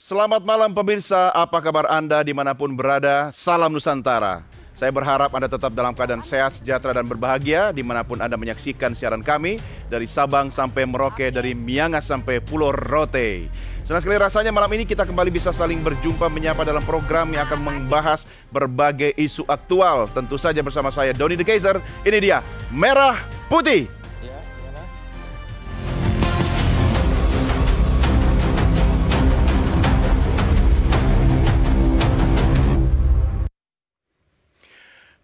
Selamat malam pemirsa, apa kabar Anda dimanapun berada? Salam Nusantara. Saya berharap Anda tetap dalam keadaan sehat, sejahtera, dan berbahagia dimanapun Anda menyaksikan siaran kami dari Sabang sampai Merauke, dari Miangas sampai Pulau Rote. Senang sekali rasanya malam ini kita kembali bisa saling berjumpa menyapa dalam program yang akan membahas berbagai isu aktual. Tentu saja bersama saya Doni The Kaiser. Ini dia Merah Putih.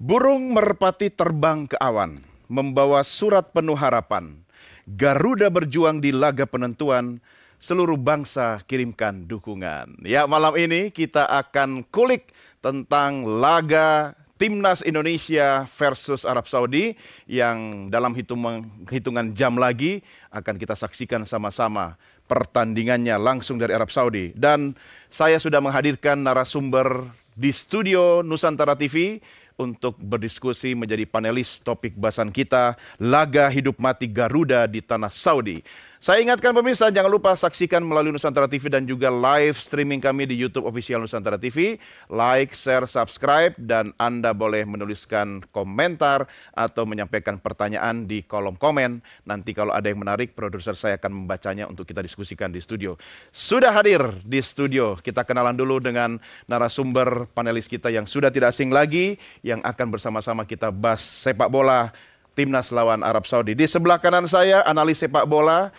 Burung merpati terbang ke awan, membawa surat penuh harapan. Garuda berjuang di laga penentuan, seluruh bangsa kirimkan dukungan. Ya, malam ini kita akan kulik tentang laga Timnas Indonesia versus Arab Saudi yang dalam hitungan jam lagi akan kita saksikan sama-sama pertandingannya langsung dari Arab Saudi. Dan saya sudah menghadirkan narasumber di studio Nusantara TV untuk berdiskusi menjadi panelis topik bahasan kita, laga hidup mati Garuda di tanah Saudi. Saya ingatkan pemirsa, jangan lupa saksikan melalui Nusantara TV dan juga live streaming kami di YouTube official Nusantara TV. Like, share, subscribe, dan Anda boleh menuliskan komentar atau menyampaikan pertanyaan di kolom komen. Nanti kalau ada yang menarik, produser saya akan membacanya untuk kita diskusikan di studio. Sudah hadir di studio, kita kenalan dulu dengan narasumber panelis kita yang sudah tidak asing lagi, yang akan bersama-sama kita bahas sepak bola Timnas lawan Arab Saudi. Di sebelah kanan saya, analis sepak bola,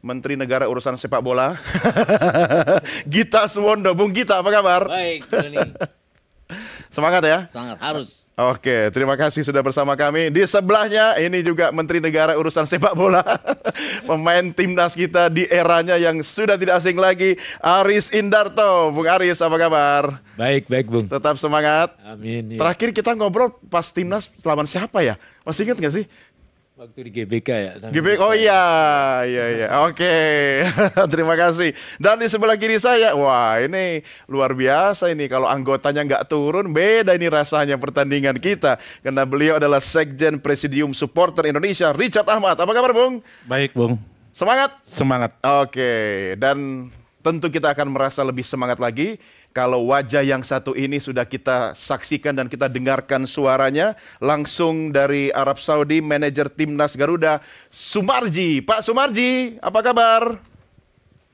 Menteri Negara Urusan Sepak Bola, Gita Suwondo. Bung Gita, apa kabar? Baik, Doni. Semangat ya? Sangat harus. Oke, terima kasih sudah bersama kami. Di sebelahnya, ini juga Menteri Negara Urusan Sepak Bola, pemain Timnas kita di eranya yang sudah tidak asing lagi, Aris Indarto. Bung Aris, apa kabar? Baik, Bung. Tetap semangat. Amin. Ya. Terakhir kita ngobrol pas Timnas lawan siapa ya? Masih ingat nggak sih? Waktu di GBK ya. GBK, oh iya. Oke. Terima kasih. Dan di sebelah kiri saya, wah ini luar biasa ini. Kalau anggotanya nggak turun, beda ini rasanya pertandingan kita. Karena beliau adalah Sekjen Presidium Supporter Indonesia, Richard Ahmad. Apa kabar, Bung? Baik, Bung. Semangat? Semangat. Oke. Dan tentu kita akan merasa lebih semangat lagi kalau wajah yang satu ini sudah kita saksikan dan kita dengarkan suaranya langsung dari Arab Saudi, manajer Timnas Garuda, Sumarji. Pak Sumarji, apa kabar?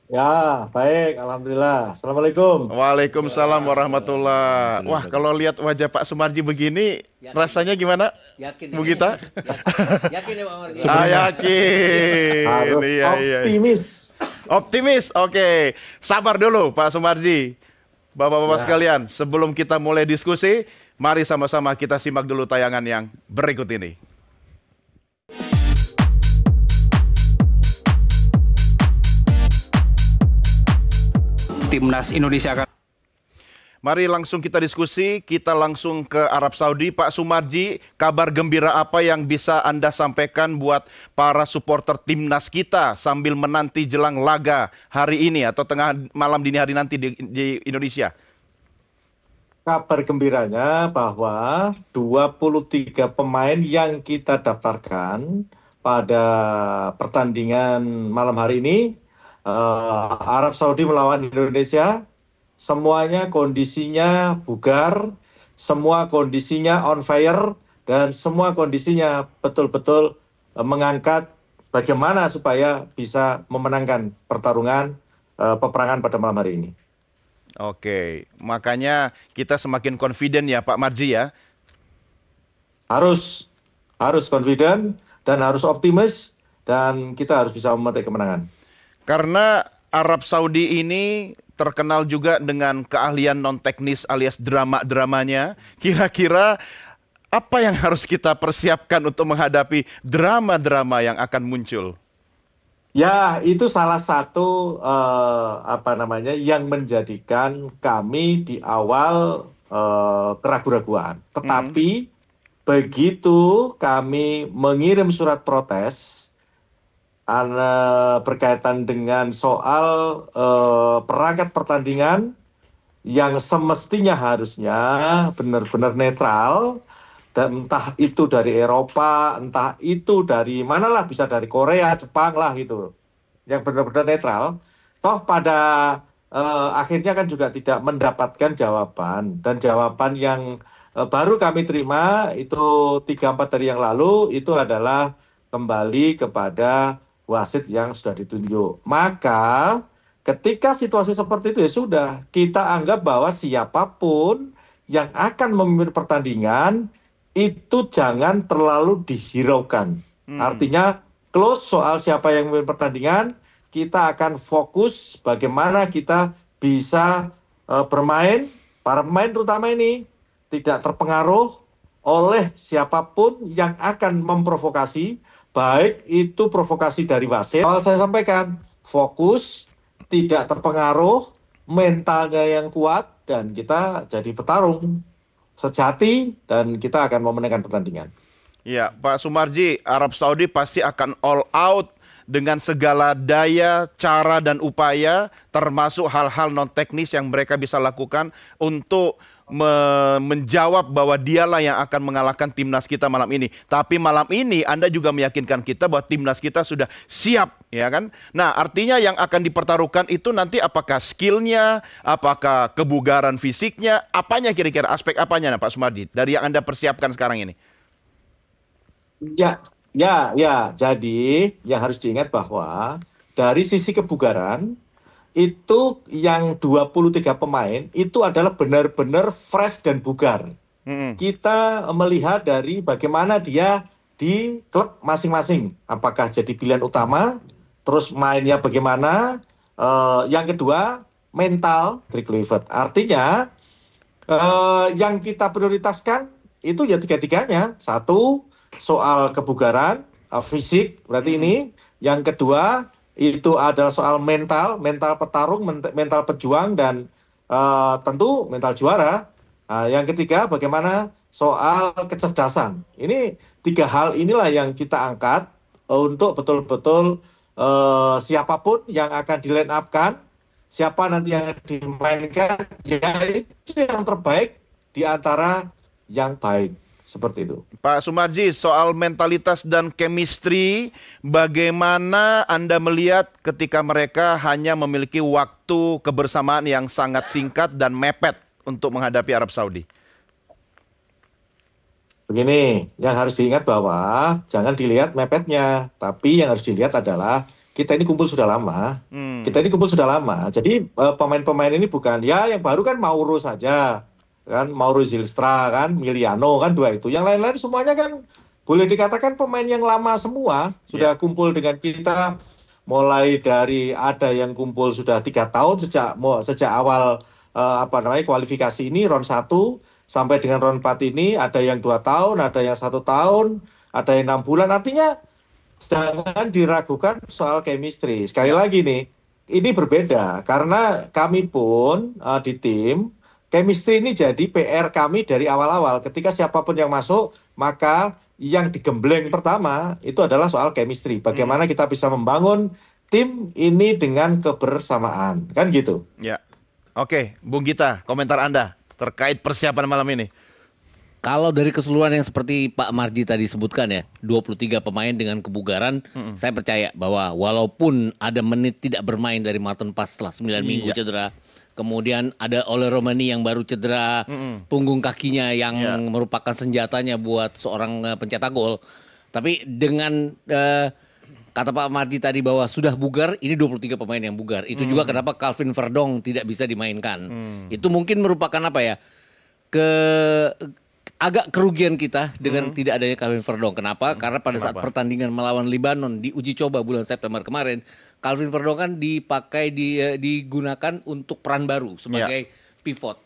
Ya, baik, alhamdulillah. Assalamualaikum. Waalaikumsalam warahmatullah. Wah, kalau lihat wajah Pak Sumarji begini, rasanya gimana? Yakin Bu Gita? Yakin ya Pak Marji? Yakin. Harus optimis. Optimis, oke. Sabar dulu Pak Sumarji. Bapak-bapak sekalian, sebelum kita mulai diskusi, mari sama-sama kita simak dulu tayangan yang berikut ini. Timnas Indonesia akan... Mari langsung kita diskusi, kita langsung ke Arab Saudi. Pak Sumarji, kabar gembira apa yang bisa Anda sampaikan buat para supporter Timnas kita sambil menanti jelang laga hari ini atau tengah malam dini hari nanti di Indonesia? Kabar gembiranya bahwa 23 pemain yang kita daftarkan pada pertandingan malam hari ini, Arab Saudi melawan Indonesia, semuanya kondisinya bugar, semua kondisinya on fire, dan semua kondisinya betul-betul mengangkat bagaimana supaya bisa memenangkan pertarungan peperangan pada malam hari ini. Oke, makanya kita semakin confident ya Pak Marji ya? Harus confident dan harus optimis, dan kita harus bisa meraih kemenangan. Karena Arab Saudi ini terkenal juga dengan keahlian non-teknis alias drama-dramanya. Kira-kira apa yang harus kita persiapkan untuk menghadapi drama-drama yang akan muncul? Ya, itu salah satu yang menjadikan kami di awal keraguan-raguan. Tetapi begitu kami mengirim surat protes berkaitan dengan soal perangkat pertandingan yang semestinya harusnya benar-benar netral, dan entah itu dari Eropa, entah itu dari manalah, bisa dari Korea, Jepang lah gitu, yang benar-benar netral. Toh pada akhirnya kan juga tidak mendapatkan jawaban. Dan jawaban yang baru kami terima itu 3-4 hari yang lalu itu adalah kembali kepada wasit yang sudah ditunjuk. Maka ketika situasi seperti itu ya sudah, kita anggap bahwa siapapun yang akan memimpin pertandingan itu jangan terlalu dihiraukan. Artinya close soal siapa yang memimpin pertandingan, kita akan fokus bagaimana kita bisa bermain, para pemain terutama ini tidak terpengaruh oleh siapapun yang akan memprovokasi, baik itu provokasi dari wasit. Kalau saya sampaikan, fokus, tidak terpengaruh, mentalnya yang kuat, dan kita jadi petarung sejati dan kita akan memenangkan pertandingan. Ya, Pak Sumarji, Arab Saudi pasti akan all out dengan segala daya, cara, dan upaya, termasuk hal-hal non-teknis yang mereka bisa lakukan untuk menjawab bahwa dialah yang akan mengalahkan timnas kita malam ini. Tapi malam ini Anda juga meyakinkan kita bahwa timnas kita sudah siap, ya kan? Nah, artinya yang akan dipertaruhkan itu nanti apakah skillnya, apakah kebugaran fisiknya, apanya kira-kira, aspek apanya Pak Sumarji dari yang Anda persiapkan sekarang ini? Ya. Jadi yang harus diingat bahwa dari sisi kebugaran itu yang 23 pemain itu adalah benar-benar fresh dan bugar. Kita melihat dari bagaimana dia di klub masing-masing. Apakah jadi pilihan utama, terus mainnya bagaimana. Yang kedua, mental, Patrick Kluivert. Artinya, yang kita prioritaskan itu ya tiga-tiganya. Satu, soal kebugaran, fisik, berarti ini. Yang kedua, itu adalah soal mental petarung, mental pejuang, dan tentu mental juara. Yang ketiga, bagaimana soal kecerdasan. Ini 3 hal inilah yang kita angkat untuk betul-betul siapapun yang akan di line up-kan, siapa nanti yang dimainkan, ya itu yang terbaik di antara yang baik. Seperti itu. Pak Sumarji, soal mentalitas dan chemistry, bagaimana Anda melihat ketika mereka hanya memiliki waktu kebersamaan yang sangat singkat dan mepet untuk menghadapi Arab Saudi? Begini, yang harus diingat bahwa jangan dilihat mepetnya, tapi yang harus dilihat adalah kita ini kumpul sudah lama. Jadi pemain-pemain ini bukan, ya yang baru kan Mauro saja. Kan Mauro Zylstra, kan Miliano, kan 2 itu. Yang lain-lain semuanya kan boleh dikatakan pemain yang lama semua sudah kumpul dengan kita, mulai dari ada yang kumpul sudah 3 tahun sejak awal kualifikasi ini round 1 sampai dengan round 4 ini, ada yang 2 tahun, ada yang 1 tahun, ada yang 6 bulan. Artinya jangan diragukan soal chemistry. Sekali lagi nih, ini berbeda karena kami pun di tim chemistry ini jadi PR kami dari awal-awal. Ketika siapapun yang masuk, maka yang digembleng pertama itu adalah soal chemistry. Bagaimana kita bisa membangun tim ini dengan kebersamaan. Kan gitu. Ya. Oke, Bung Gita, komentar Anda terkait persiapan malam ini. Kalau dari keseluruhan yang seperti Pak Marji tadi sebutkan ya, 23 pemain dengan kebugaran, saya percaya bahwa walaupun ada menit tidak bermain dari Martin Pas setelah 9 minggu cedera, kemudian ada Ole Romani yang baru cedera punggung kakinya yang merupakan senjatanya buat seorang pencetak gol. Tapi dengan kata Pak Marji tadi bahwa sudah bugar, ini 23 pemain yang bugar. Itu juga kenapa Calvin Verdong tidak bisa dimainkan. Itu mungkin merupakan apa ya? Agak kerugian kita dengan tidak adanya Calvin Verdong. Kenapa? Karena pada saat pertandingan melawan Libanon di uji coba bulan September kemarin, Calvin Verdong kan digunakan untuk peran baru sebagai pivot,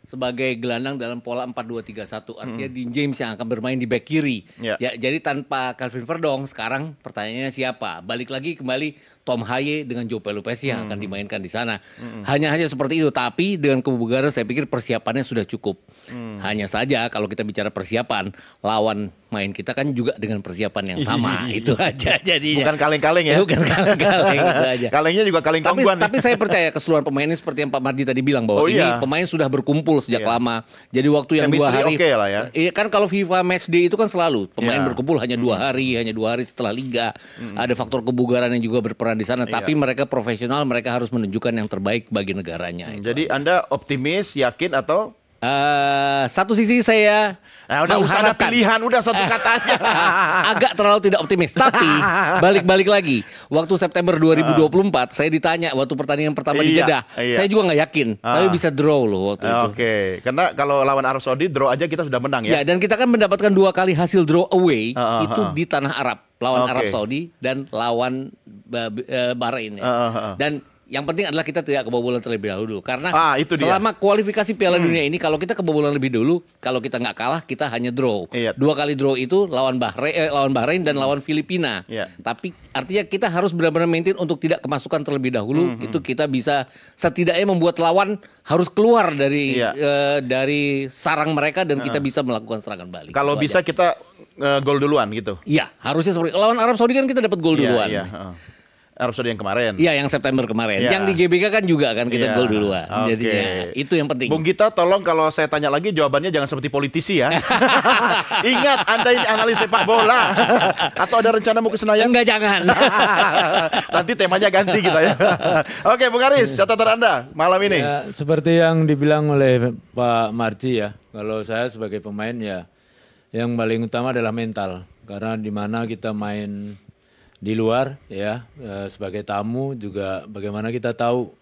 sebagai gelandang dalam pola 4-2-3-1. Artinya Dean James yang akan bermain di back kiri. Ya, jadi tanpa Calvin Verdong, sekarang pertanyaannya siapa? Balik lagi kembali Tom Haye dengan Joe Pelupesi yang akan dimainkan di sana. Hanya seperti itu. Tapi dengan kebugaran saya pikir persiapannya sudah cukup. Hanya saja kalau kita bicara persiapan, lawan main kita kan juga dengan persiapan yang sama. Itu aja jadinya. Bukan kaleng-kaleng ya. Bukan kaleng-kaleng itu aja. Kalengnya juga kaleng Tapi, tongguan. tapi saya percaya keseluruhan pemain ini seperti yang Pak Marji tadi bilang bahwa ini pemain sudah berkumpul sejak lama. Jadi waktu yang 2 hari. Oke lah ya. Iya kan kalau FIFA Match Day itu kan selalu pemain berkumpul hanya 2 hari, hanya 2 hari setelah liga. Ada faktor kebugaran yang juga berperan di sana. Tapi mereka profesional, mereka harus menunjukkan yang terbaik bagi negaranya. Jadi Anda optimis, yakin atau? Satu sisi saya udah ada pilihan, udah satu kata aja. agak terlalu tidak optimis. Tapi balik lagi, waktu September 2024 saya ditanya waktu pertandingan pertama di Jeddah, saya juga nggak yakin, tapi bisa draw loh waktu itu. Oke, karena kalau lawan Arab Saudi draw aja kita sudah menang ya. Ya, dan kita kan mendapatkan 2 kali hasil draw away itu di tanah Arab, lawan Arab Saudi dan lawan Bahrain ya. Dan yang penting adalah kita tidak kebobolan terlebih dahulu. Karena itu selama kualifikasi Piala Dunia ini, kalau kita kebobolan lebih dulu, kalau kita nggak kalah, kita hanya draw. 2 kali draw itu lawan Bahrain dan lawan Filipina. Tapi artinya kita harus benar-benar maintain untuk tidak kemasukan terlebih dahulu. Itu kita bisa setidaknya membuat lawan harus keluar dari sarang mereka dan kita bisa melakukan serangan balik. Kalau bisa kita gol duluan gitu. Iya, harusnya seperti lawan Arab Saudi kan kita dapat gol duluan. Arab Saudi yang kemarin. Iya, yang September kemarin. Yang di GBK kan juga kan kita gol duluan. Jadinya itu yang penting. Bung Gita, tolong kalau saya tanya lagi jawabannya jangan seperti politisi ya. Ingat, Anda ini analis sepak bola. Atau ada rencana mau ke Senayan? Enggak, jangan. Nanti temanya ganti kita ya. Oke, Bung Aris, catatan Anda malam ini. Ya, seperti yang dibilang oleh Pak Marji ya. Kalau saya sebagai pemain ya, yang paling utama adalah mental. Karena di mana kita main di luar ya, sebagai tamu juga bagaimana kita tahu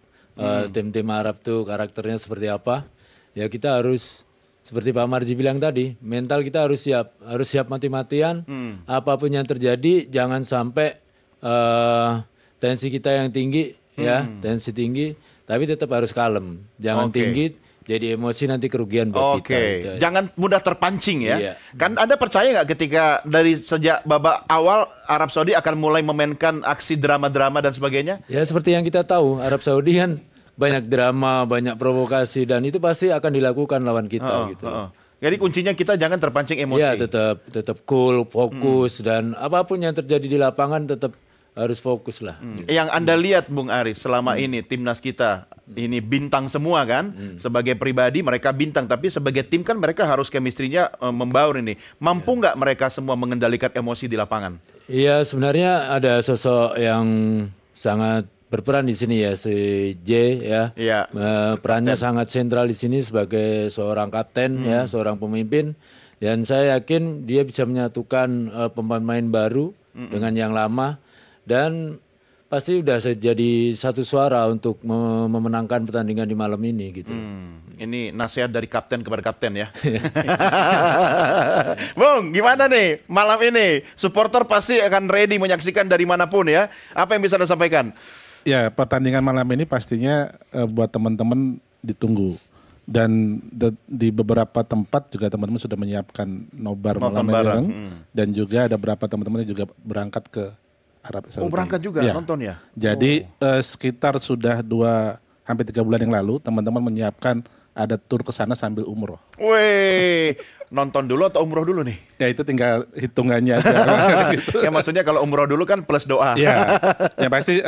tim-tim Arab tuh karakternya seperti apa. Ya kita harus seperti Pak Marji bilang tadi, mental kita harus siap mati-matian. Apapun yang terjadi jangan sampai tensi kita yang tinggi ya, tensi tinggi, tapi tetap harus kalem. Jangan tinggi jadi emosi nanti kerugian buat kita. Jangan mudah terpancing ya. Kan Anda percaya nggak ketika dari sejak babak awal Arab Saudi akan mulai memainkan aksi drama-drama dan sebagainya? Ya seperti yang kita tahu, Arab Saudi kan banyak drama, banyak provokasi dan itu pasti akan dilakukan lawan kita gitu. Jadi kuncinya kita jangan terpancing emosi. Ya tetap cool, fokus dan apapun yang terjadi di lapangan tetap harus fokus lah. Yang Anda lihat Bung Aris selama ini timnas kita ini bintang semua kan, sebagai pribadi mereka bintang, tapi sebagai tim kan mereka harus chemistry-nya membaur ini. Mampu nggak mereka semua mengendalikan emosi di lapangan? Iya sebenarnya ada sosok yang sangat berperan di sini ya, si J ya. Perannya sangat sentral di sini sebagai seorang kapten ya, seorang pemimpin. Dan saya yakin dia bisa menyatukan pemain baru dengan yang lama. Dan pasti udah jadi satu suara untuk memenangkan pertandingan di malam ini gitu. Ini nasihat dari kapten kepada kapten ya. Bung, gimana nih malam ini? Supporter pasti akan ready menyaksikan dari manapun ya. Apa yang bisa Anda sampaikan? Ya, pertandingan malam ini pastinya buat teman-teman ditunggu. Dan di beberapa tempat juga teman-teman sudah menyiapkan nobar malam bareng. Dan juga ada beberapa teman-teman yang juga berangkat ke Arab Saudi. Berangkat juga nonton ya? Jadi sekitar sudah hampir 3 bulan yang lalu teman-teman menyiapkan ada tur ke sana sambil umroh. Wih, nonton dulu atau umroh dulu nih? Ya itu tinggal hitungannya aja. Ya maksudnya kalau umroh dulu kan plus doa. Ya, yang pasti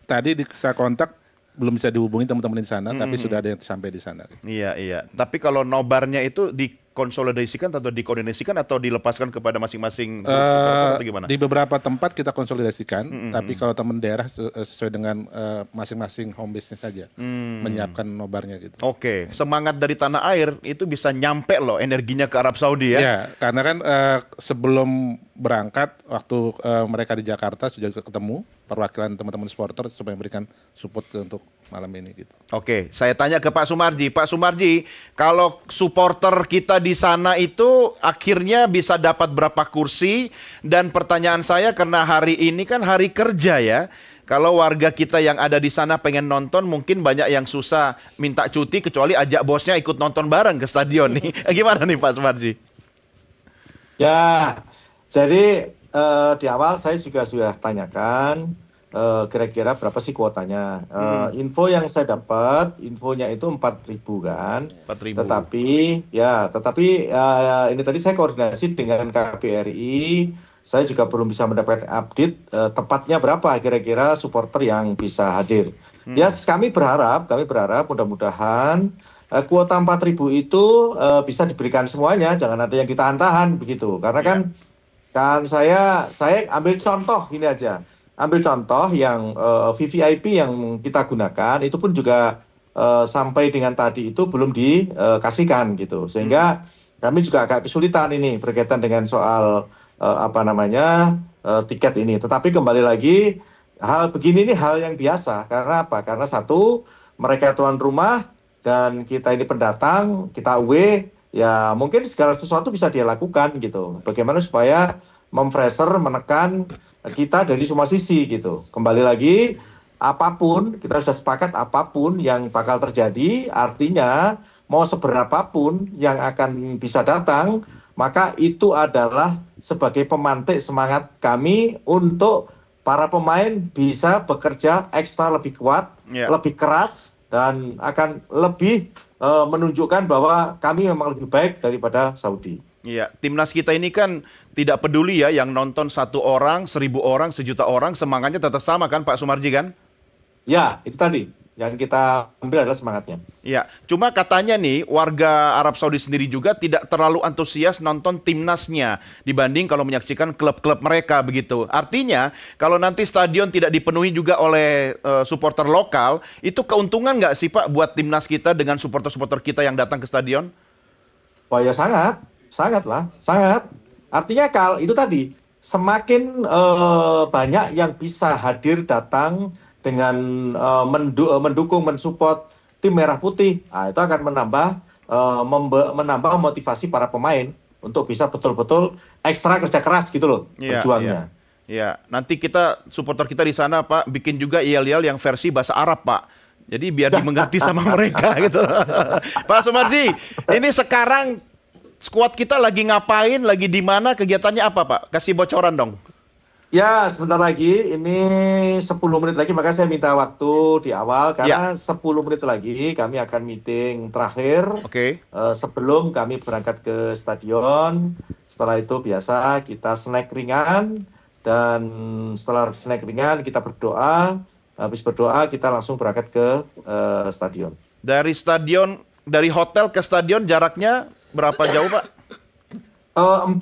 tadi saya kontak belum bisa dihubungi teman-teman di sana, tapi sudah ada yang sampai di sana. Iya. Tapi kalau nobarnya itu dikonsolidasikan atau dikoordinasikan atau dilepaskan kepada masing-masing atau gimana? Di beberapa tempat kita konsolidasikan, tapi kalau teman daerah sesuai dengan masing-masing home business saja menyiapkan nobarnya gitu. Oke, semangat dari tanah air itu bisa nyampe loh energinya ke Arab Saudi ya? Ya, karena kan sebelum berangkat waktu mereka di Jakarta sudah ketemu perwakilan teman-teman supporter supaya memberikan support untuk malam ini gitu. Oke, saya tanya ke Pak Sumarji. Pak Sumarji, kalau supporter kita di sana itu akhirnya bisa dapat berapa kursi? Dan pertanyaan saya karena hari ini kan hari kerja ya. Kalau warga kita yang ada di sana pengen nonton, mungkin banyak yang susah minta cuti kecuali ajak bosnya ikut nonton bareng ke stadion nih. Gimana nih Pak Sumarji? Ya, jadi di awal saya juga sudah tanyakan kira-kira berapa sih kuotanya. Info yang saya dapat, infonya itu 4.000 kan. 4.000. Tetapi ini tadi saya koordinasi dengan KBRI, saya juga belum bisa mendapatkan update tepatnya berapa kira-kira supporter yang bisa hadir. Ya, kami berharap mudah-mudahan kuota 4.000 itu bisa diberikan semuanya, jangan ada yang ditahan-tahan begitu. Karena kan saya ambil contoh ini aja. Ambil contoh yang VVIP yang kita gunakan itu pun juga sampai dengan tadi itu belum dikasihkan gitu. Sehingga kami juga agak kesulitan ini berkaitan dengan soal tiket ini. Tetapi kembali lagi hal begini ini hal yang biasa. Karena apa? Karena satu, mereka tuan rumah dan kita ini pendatang, kita away, ya mungkin segala sesuatu bisa dia lakukan gitu. Bagaimana supaya menekan kita dari semua sisi gitu. Kembali lagi, apapun, kita sudah sepakat apapun yang bakal terjadi, artinya mau seberapapun yang akan bisa datang, maka itu adalah sebagai pemantik semangat kami untuk para pemain bisa bekerja ekstra lebih kuat, lebih keras, dan akan lebih menunjukkan bahwa kami memang lebih baik daripada Saudi. Iya, timnas kita ini kan tidak peduli ya yang nonton 1 orang, 1.000 orang, 1.000.000 orang, semangatnya tetap sama kan Pak Sumarji kan? Ya, itu tadi yang kita ambil adalah semangatnya. Iya, cuma katanya nih warga Arab Saudi sendiri juga tidak terlalu antusias nonton timnasnya dibanding kalau menyaksikan klub-klub mereka begitu. Artinya kalau nanti stadion tidak dipenuhi juga oleh supporter lokal, itu keuntungan nggak sih Pak buat timnas kita dengan supporter-supporter kita yang datang ke stadion? Wah ya sangat lah. Artinya kalau itu tadi semakin banyak yang bisa hadir datang dengan mendukung, mensupport tim Merah Putih, itu akan menambah motivasi para pemain untuk bisa betul-betul ekstra kerja keras gitu loh berjuangnya. Iya, nanti supporter kita di sana Pak bikin juga yel-yel yang versi bahasa Arab Pak. Jadi biar dimengerti sama mereka gitu. Pak Sumarji, ini sekarang skuad kita lagi ngapain, lagi di mana, kegiatannya apa Pak? Kasih bocoran dong. Ya, sebentar lagi, ini 10 menit lagi, maka saya minta waktu di awal, karena 10 menit lagi kami akan meeting terakhir. Sebelum kami berangkat ke stadion. Setelah itu biasa kita snack ringan, dan setelah snack ringan kita berdoa. Habis berdoa kita langsung berangkat ke stadion. Dari hotel ke stadion jaraknya berapa jauh Pak? 40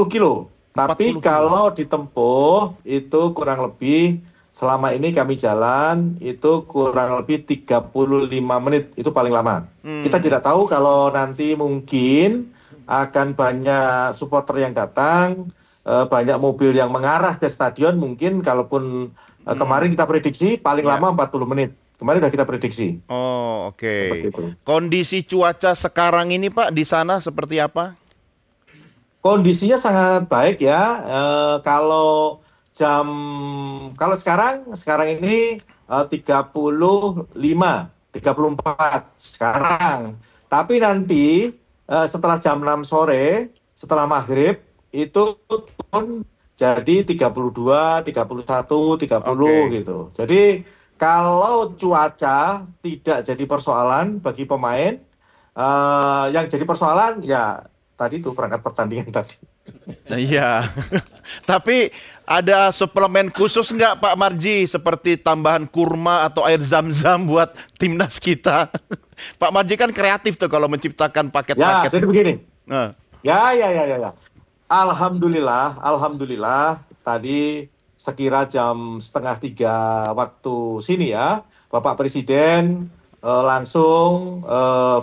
kilo. Tapi kalau ditempuh itu kurang lebih selama ini kami jalan itu kurang lebih 35 menit. Itu paling lama. Kita tidak tahu kalau nanti mungkin akan banyak supporter yang datang, banyak mobil yang mengarah ke stadion, mungkin kalaupun kemarin kita prediksi paling lama 40 menit. Kemarin sudah kita prediksi. Oh, oke. Kondisi cuaca sekarang ini Pak di sana seperti apa? Kondisinya sangat baik ya. Kalau sekarang ini 35, 34 sekarang. Tapi nanti setelah jam 6 sore, setelah maghrib itu turun jadi 32, 31, 30 gitu. Jadi kalau cuaca tidak jadi persoalan bagi pemain, yang jadi persoalan ya tadi itu perangkat pertandingan tadi. Iya, tapi ada suplemen khusus nggak Pak Marji seperti tambahan kurma atau air zam-zam buat timnas kita? Pak Marji kan kreatif tuh kalau menciptakan paket-paket. Ya, jadi begini. Ya. Alhamdulillah tadi sekira jam 2:30 waktu sini ya, Bapak Presiden langsung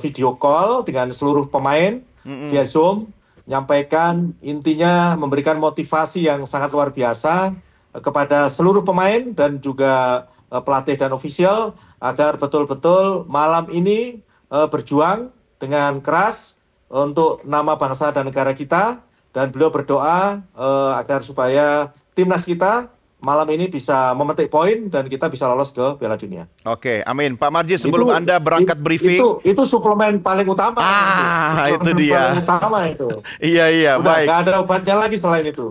video call dengan seluruh pemain via Zoom, menyampaikan intinya memberikan motivasi yang sangat luar biasa kepada seluruh pemain dan juga pelatih dan ofisial agar betul-betul malam ini berjuang dengan keras untuk nama bangsa dan negara kita, dan beliau berdoa agar supaya timnas kita malam ini bisa memetik poin dan kita bisa lolos ke Piala Dunia. Oke, amin. Pak Marji, sebelum Anda berangkat briefing. Itu suplemen paling utama. Itu dia. Paling utama itu. Iya, udah, baik. Nggak ada obatnya lagi selain itu.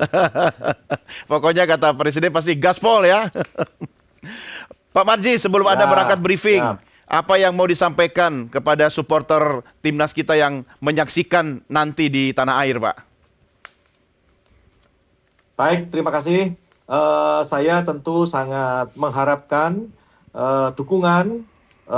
Pokoknya kata Presiden pasti gaspol ya. Pak Marji, sebelum Anda Ya, berangkat briefing, ya. apa yang mau disampaikan kepada supporter timnas kita yang menyaksikan nanti di tanah air, Pak? Baik, terima kasih. Saya tentu sangat mengharapkan dukungan,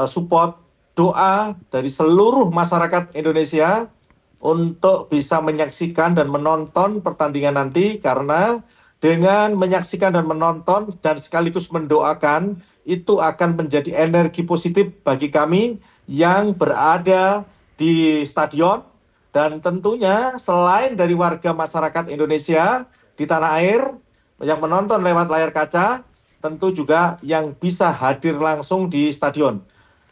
support, doa dari seluruh masyarakat Indonesia untuk bisa menyaksikan dan menonton pertandingan nanti, karena dengan menyaksikan dan menonton dan sekaligus mendoakan itu akan menjadi energi positif bagi kami yang berada di stadion, dan tentunya selain dari warga masyarakat Indonesia di tanah air yang menonton lewat layar kaca, tentu juga yang bisa hadir langsung di stadion.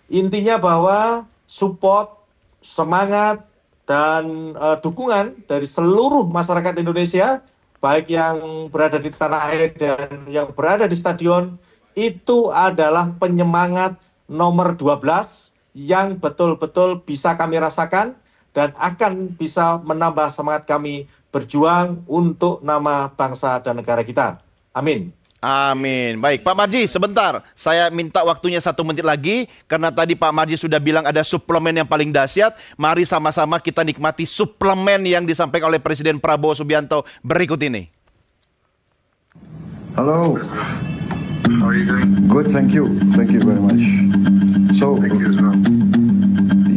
Intinya bahwa support, semangat, dan dukungan dari seluruh masyarakat Indonesia, baik yang berada di tanah air dan yang berada di stadion, itu adalah penyemangat nomor 12 yang betul-betul bisa kami rasakan dan akan bisa menambah semangat kami berjuang untuk nama bangsa dan negara kita. Amin. Amin. Baik, Pak Marji, sebentar. Saya minta waktunya 1 menit lagi, karena tadi Pak Marji sudah bilang ada suplemen yang paling dahsyat. Mari sama-sama kita nikmati suplemen yang disampaikan oleh Presiden Prabowo Subianto berikut ini. Hello. How are you doing? Good, thank you. Thank you very much. So, Thank you as well.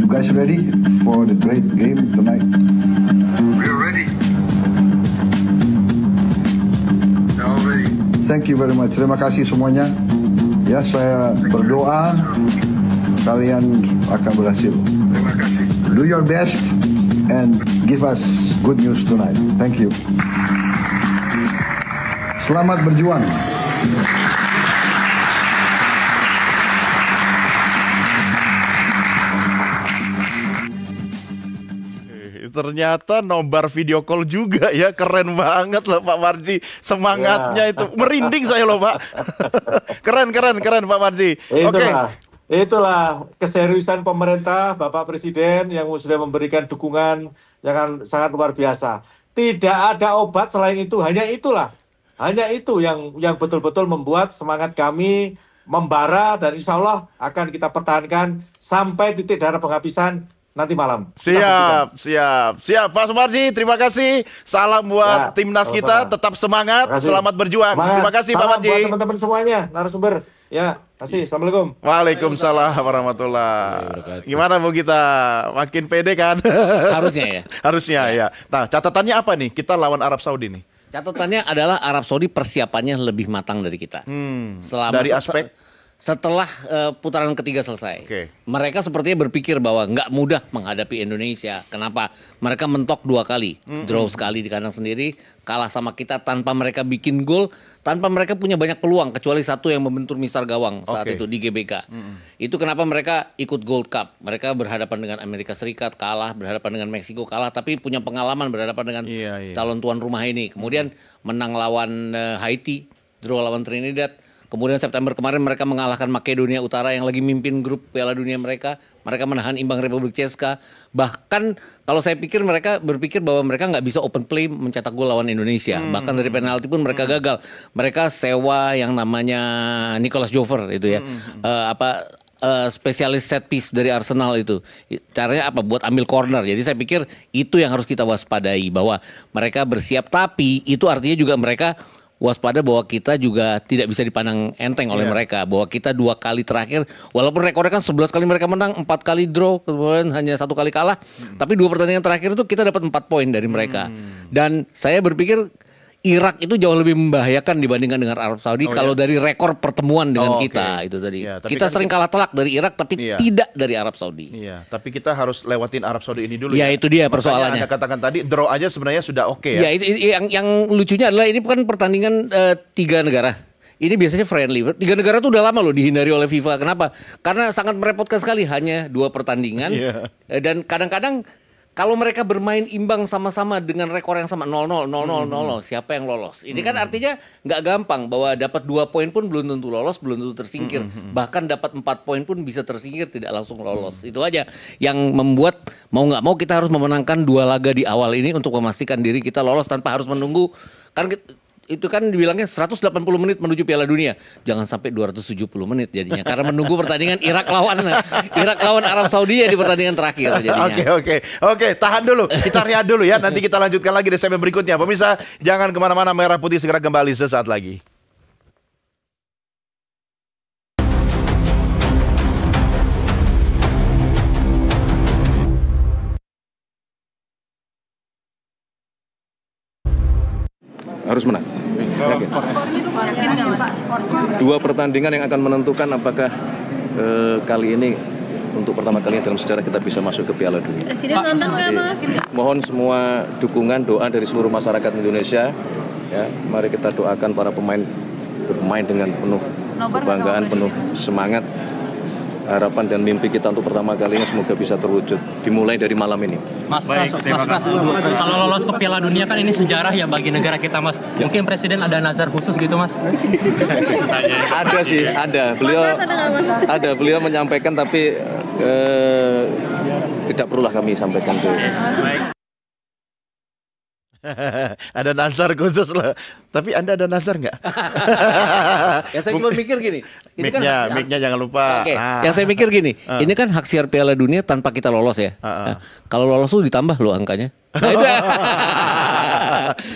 you guys ready for the great game tonight? We're ready. We're all ready. Thank you very much. Terima kasih semuanya. Ya, saya berdoa kalian akan berhasil. Terima kasih. Do your best and give us good news tonight. Thank you. Selamat berjuang. Ternyata nobar video call juga ya, keren banget loh Pak Marji, semangatnya itu merinding saya loh Pak. keren Pak Marji. Oke. Itulah keseriusan pemerintah, Bapak Presiden yang sudah memberikan dukungan yang sangat luar biasa. Tidak ada obat selain itu, hanya itulah. Hanya itu yang betul-betul membuat semangat kami membara, dan insya Allah akan kita pertahankan sampai titik darah penghabisan nanti malam. Siap Pak Sumarji, terima kasih. Salam buat Ya, timnas sama-sama. kita, tetap semangat, selamat berjuang. Semangat. Terima kasih Pak Salam Marji. buat teman-teman semuanya, narasumber. Ya, kasih. Assalamualaikum. Waalaikumsalam warahmatullahi wabarakatuh. Gimana Bu kita? Makin pede kan? Harusnya ya. Harusnya ya. Nah, catatannya apa nih? Kita lawan Arab Saudi nih. Catatannya adalah Arab Saudi persiapannya lebih matang dari kita. Dari aspek setelah putaran ketiga selesai, Oke. mereka sepertinya berpikir bahwa nggak mudah menghadapi Indonesia. Kenapa? Mereka mentok 2 kali, draw sekali di kandang sendiri, kalah sama kita tanpa mereka bikin gol, tanpa mereka punya banyak peluang, kecuali satu yang membentur misar gawang saat Oke. itu di GBK. Itu kenapa mereka ikut Gold Cup. Mereka berhadapan dengan Amerika Serikat, kalah, berhadapan dengan Meksiko, kalah, tapi punya pengalaman berhadapan dengan Iya. calon tuan rumah ini. Kemudian menang lawan Haiti, draw lawan Trinidad. Kemudian September kemarin mereka mengalahkan Makedonia Utara yang lagi mimpin grup Piala Dunia mereka. Mereka menahan imbang Republik Ceska. Bahkan kalau saya pikir mereka berpikir bahwa mereka nggak bisa open play mencetak gol lawan Indonesia. Bahkan dari penalti pun mereka gagal. Mereka sewa yang namanya Nicolas Jover itu ya. Spesialis set piece dari Arsenal itu. Caranya apa? Buat ambil corner. Jadi saya pikir itu yang harus kita waspadai, bahwa mereka bersiap, tapi itu artinya juga mereka waspada bahwa kita juga tidak bisa dipandang enteng oleh mereka, bahwa kita 2 kali terakhir, walaupun rekornya kan 11 kali mereka menang, 4 kali draw, kemudian hanya 1 kali kalah, tapi 2 pertandingan terakhir itu kita dapat 4 poin dari mereka. Dan saya berpikir Irak itu jauh lebih membahayakan dibandingkan dengan Arab Saudi kalau dari rekor pertemuan dengan kita itu tadi. Ya, tapi kita kan sering kalah telak dari Irak, tapi tidak dari Arab Saudi. Iya, tapi kita harus lewatin Arab Saudi ini dulu. Ya, itu dia Makanya persoalannya. Anda katakan tadi draw aja sebenarnya sudah oke ya. Ya, yang lucunya adalah ini kan pertandingan 3 negara. Ini biasanya friendly. 3 negara tuh udah lama loh dihindari oleh FIFA. Kenapa? Karena sangat merepotkan sekali, hanya 2 pertandingan. Iya. Dan kadang-kadang kalau mereka bermain imbang sama-sama dengan rekor yang sama 0-0, 0-0, siapa yang lolos? Ini kan artinya nggak gampang, bahwa dapat 2 poin pun belum tentu lolos, belum tentu tersingkir. Bahkan dapat 4 poin pun bisa tersingkir, tidak langsung lolos. Itu aja yang membuat mau nggak mau kita harus memenangkan 2 laga di awal ini untuk memastikan diri kita lolos tanpa harus menunggu. Kan itu kan dibilangnya 180 menit menuju Piala Dunia. Jangan sampai 270 menit jadinya. Karena menunggu pertandingan Irak lawan Arab Saudi ya di pertandingan terakhir jadinya. Oke, tahan dulu. Kita rehat dulu ya. Nanti kita lanjutkan lagi di segmen berikutnya. Pemirsa, jangan kemana-mana. Merah Putih segera kembali sesaat lagi. Harus menang. Yakin. Dua pertandingan yang akan menentukan apakah kali ini untuk pertama kalinya dalam sejarah kita bisa masuk ke Piala Dunia. Presiden nonton nggak, Mas? Mohon semua dukungan, doa dari seluruh masyarakat Indonesia. Ya, mari kita doakan para pemain bermain dengan penuh kebanggaan, penuh semangat. Harapan dan mimpi kita untuk pertama kalinya semoga bisa terwujud. Dimulai dari malam ini. Mas, kalau lolos ke Piala Dunia kan ini sejarah ya bagi negara kita, Mas. Mungkin Presiden ada nazar khusus gitu, Mas? Ada sih, ada. Beliau menyampaikan tapi tidak perlulah kami sampaikan ke. Ada nazar khusus lah. Tapi Anda ada nazar nggak? Ya saya cuma mikir gini. Mic-nya jangan lupa. Oke. Yang saya mikir gini. Ini kan hak siar Piala Dunia tanpa kita lolos ya. Nah, kalau lolos tuh ditambah loh angkanya.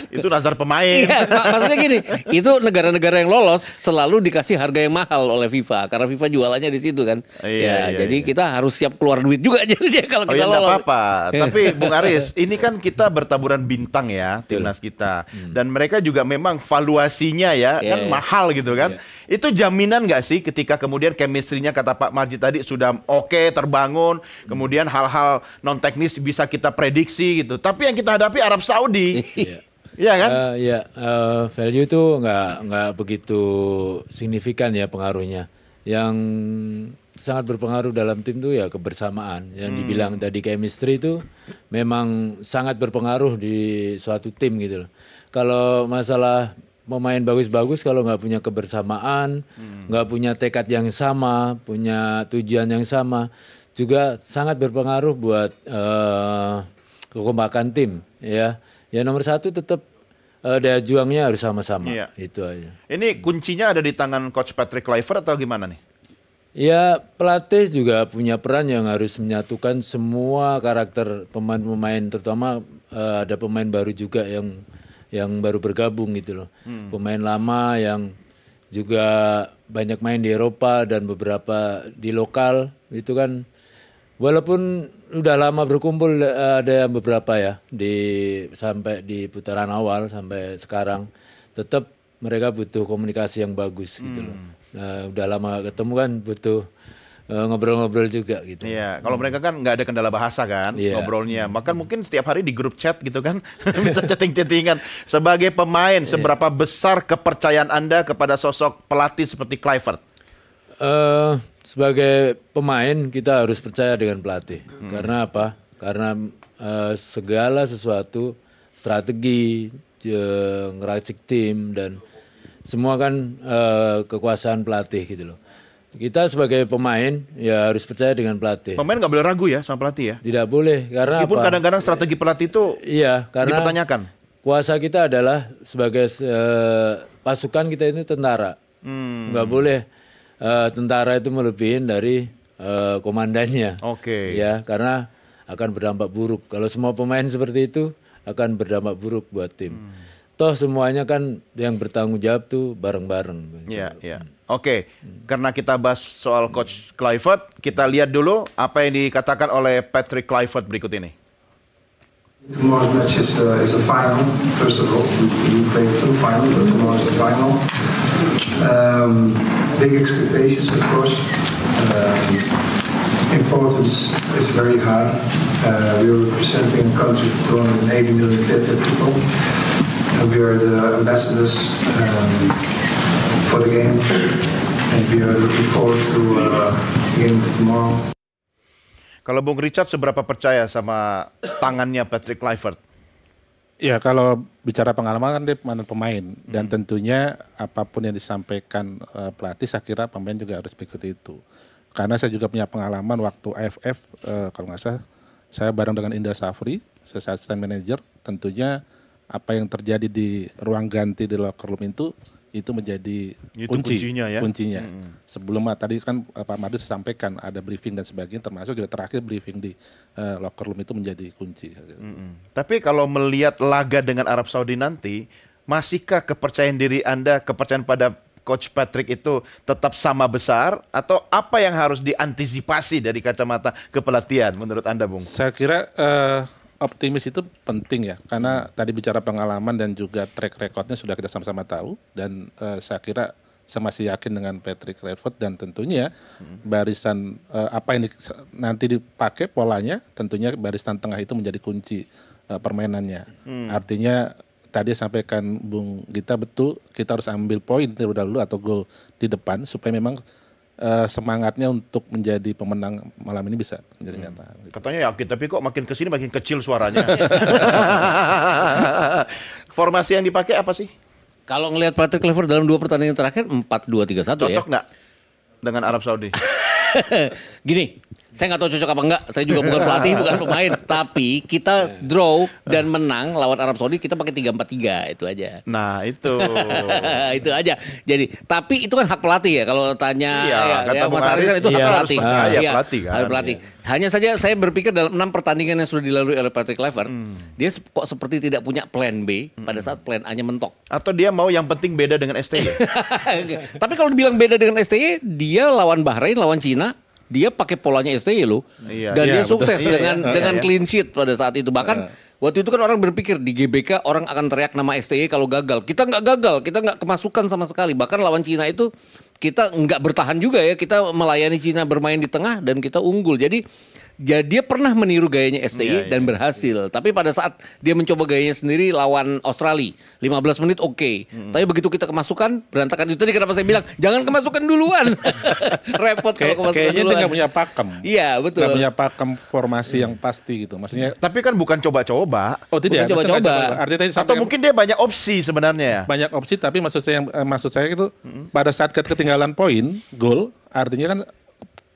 Itu nazar pemain. Iya, maksudnya gini, itu negara-negara yang lolos selalu dikasih harga yang mahal oleh FIFA karena FIFA jualannya di situ kan. Jadi kita harus siap keluar duit juga jadi kalau kita lolos. Apa-apa. Tapi Bung Aris, ini kan kita bertaburan bintang ya timnas kita. Dan mereka juga memang valuasinya ya kan mahal gitu kan. Itu jaminan nggak sih ketika kemudian chemistry-nya kata Pak Marji tadi sudah oke, terbangun, kemudian hal-hal non teknis bisa kita prediksi gitu. Tapi yang kita hadapi Arab Saudi. Iya kan? Value itu nggak begitu signifikan ya pengaruhnya. Yang sangat berpengaruh dalam tim itu ya kebersamaan. Yang dibilang tadi chemistry itu memang sangat berpengaruh di suatu tim gitu loh. Kalau masalah pemain bagus-bagus kalau nggak punya kebersamaan, nggak punya tekad yang sama, punya tujuan yang sama, juga sangat berpengaruh buat kekompakan tim ya. Ya nomor satu tetap daya juangnya harus sama-sama. Itu aja. Ini kuncinya ada di tangan Coach Patrick Kluivert atau gimana nih? Ya pelatih juga punya peran yang harus menyatukan semua karakter pemain-pemain, terutama ada pemain baru juga yang baru bergabung gitu loh. Pemain lama yang juga banyak main di Eropa dan beberapa di lokal itu kan. Walaupun udah lama berkumpul ada beberapa ya sampai di putaran awal sampai sekarang tetap mereka butuh komunikasi yang bagus gitu loh. Nah, udah lama ketemu kan butuh ngobrol-ngobrol juga gitu. Iya, kalau mereka kan nggak ada kendala bahasa kan ngobrolnya. Maka mungkin setiap hari di grup chat gitu kan bisa chatting-chattingan. Sebagai pemain, seberapa besar kepercayaan Anda kepada sosok pelatih seperti Kluivert? Sebagai pemain kita harus percaya dengan pelatih. Karena apa? Karena segala sesuatu strategi, ngeracik tim dan semua kan kekuasaan pelatih gitu loh. Kita sebagai pemain ya harus percaya dengan pelatih. Pemain nggak boleh ragu ya sama pelatih ya? Tidak boleh karena meskipun kadang-kadang strategi pelatih itu karena dipertanyakan. Kuasa kita adalah sebagai pasukan kita ini tentara. Nggak boleh tentara itu melebihin dari komandannya. Ya, karena akan berdampak buruk. Kalau semua pemain seperti itu akan berdampak buruk buat tim. Toh semuanya kan yang bertanggung jawab tuh bareng-bareng. Iya, iya. Oke, karena kita bahas soal Coach Kluivert, kita lihat dulu apa yang dikatakan oleh Patrick Kluivert berikut ini. Tomorrow's match is a final. First of all, we play two finals, but tomorrow is the final. Big expectations, of course. Importance is very high. We are representing a country of 280 million people. And we are the ambassadors for the game. And we are looking forward to the game tomorrow. Kalau Bung Richard seberapa percaya sama tangannya Patrick Kluivert? Ya kalau bicara pengalaman kan dia pemain dan tentunya apapun yang disampaikan pelatih saya kira pemain juga harus mengikuti itu. Karena saya juga punya pengalaman waktu AFF kalau nggak salah saya bareng dengan Indra Safri, saya asisten manajer, tentunya apa yang terjadi di ruang ganti di locker room itu menjadi kuncinya ya. Kuncinya. Sebelum tadi kan Pak Mardi sampaikan ada briefing dan sebagainya, termasuk juga terakhir briefing di locker room itu menjadi kunci. Tapi kalau melihat laga dengan Arab Saudi nanti, masihkah kepercayaan diri Anda, kepercayaan pada Coach Patrick itu tetap sama besar, atau apa yang harus diantisipasi dari kacamata kepelatihan menurut Anda, Bung? Saya kira optimis itu penting ya, karena tadi bicara pengalaman dan juga track recordnya sudah kita sama-sama tahu, dan saya kira saya masih yakin dengan Patrick Kluivert, dan tentunya barisan apa yang nanti dipakai polanya, tentunya barisan tengah itu menjadi kunci permainannya. Artinya tadi sampaikan Bung Gita betul, kita harus ambil poin terlebih dahulu atau gol di depan supaya memang semangatnya untuk menjadi pemenang malam ini bisa menjadi nyata. Katanya yakin, tapi kok makin kesini makin kecil suaranya. Formasi yang dipakai apa sih? Kalau ngelihat Patrick Kluivert dalam 2 pertandingan terakhir 4-2-3-1 ya. Cocok nggak dengan Arab Saudi? Gini, saya nggak tahu cocok apa enggak. Saya juga bukan pelatih, bukan pemain. Tapi kita draw dan menang lawan Arab Saudi, kita pakai 3-4-3 itu aja. Nah itu. Itu aja. Jadi, tapi itu kan hak pelatih ya. Kalau tanya Mas Aris kan itu hak pelatih. Pelatih kan. Hak pelatih. Hanya saja saya berpikir dalam 6 pertandingan yang sudah dilalui oleh Patrick Kluivert, dia kok seperti tidak punya plan B pada saat plan A-nya mentok. Atau dia mau yang penting beda dengan STY. Tapi kalau dibilang beda dengan STY, dia lawan Bahrain, lawan Cina, dia pakai polanya STY loh. Dan dia sukses dengan clean sheet pada saat itu. Bahkan waktu itu kan orang berpikir di GBK orang akan teriak nama STY kalau gagal. Kita nggak gagal, kita nggak kemasukan sama sekali. Bahkan lawan Cina itu kita nggak bertahan juga ya. Kita melayani Cina bermain di tengah dan kita unggul. Jadi dia pernah meniru gayanya STY dan berhasil. Tapi pada saat dia mencoba gayanya sendiri lawan Australia, 15 menit oke. Tapi begitu kita kemasukan, berantakan. Itu tadi kenapa saya bilang, jangan kemasukan duluan. Repot kalau kemasukan kayaknya duluan. dia nggak punya pakem. Iya, betul. Nggak punya pakem formasi yang pasti gitu. Maksudnya. Tapi kan bukan coba-coba. Oh tidak, bukan coba-coba. Artinya atau mungkin dia banyak opsi sebenarnya. Banyak opsi, tapi maksud saya itu pada saat ketinggalan poin, gol, artinya kan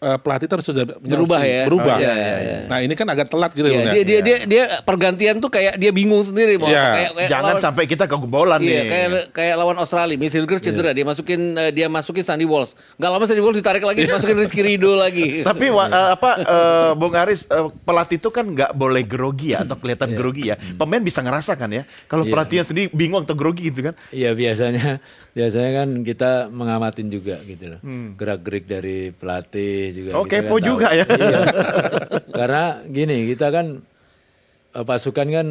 pelatih terus sudah berubah ya. Berubah. Ya. Nah ini kan agak telat gitu. Dia pergantian tuh kayak dia bingung sendiri mau kayak jangan sampai kita kebobolan nih. Kayak lawan Australia, Miss Hilgers cedera, dia masukin Sandy Walsh. Enggak lama Sandy Walsh ditarik lagi, masukin Rizky Ridho lagi. Tapi Bung Aris, pelatih itu kan nggak boleh grogi ya atau kelihatan grogi ya. Pemain bisa ngerasakan ya. Kalau pelatihnya sendiri bingung atau grogi gitu kan. Iya, biasanya kan kita mengamatin juga gitu loh. Gerak-gerik dari pelatih juga. Kepo juga ya. Iya. Karena gini, kita kan pasukan kan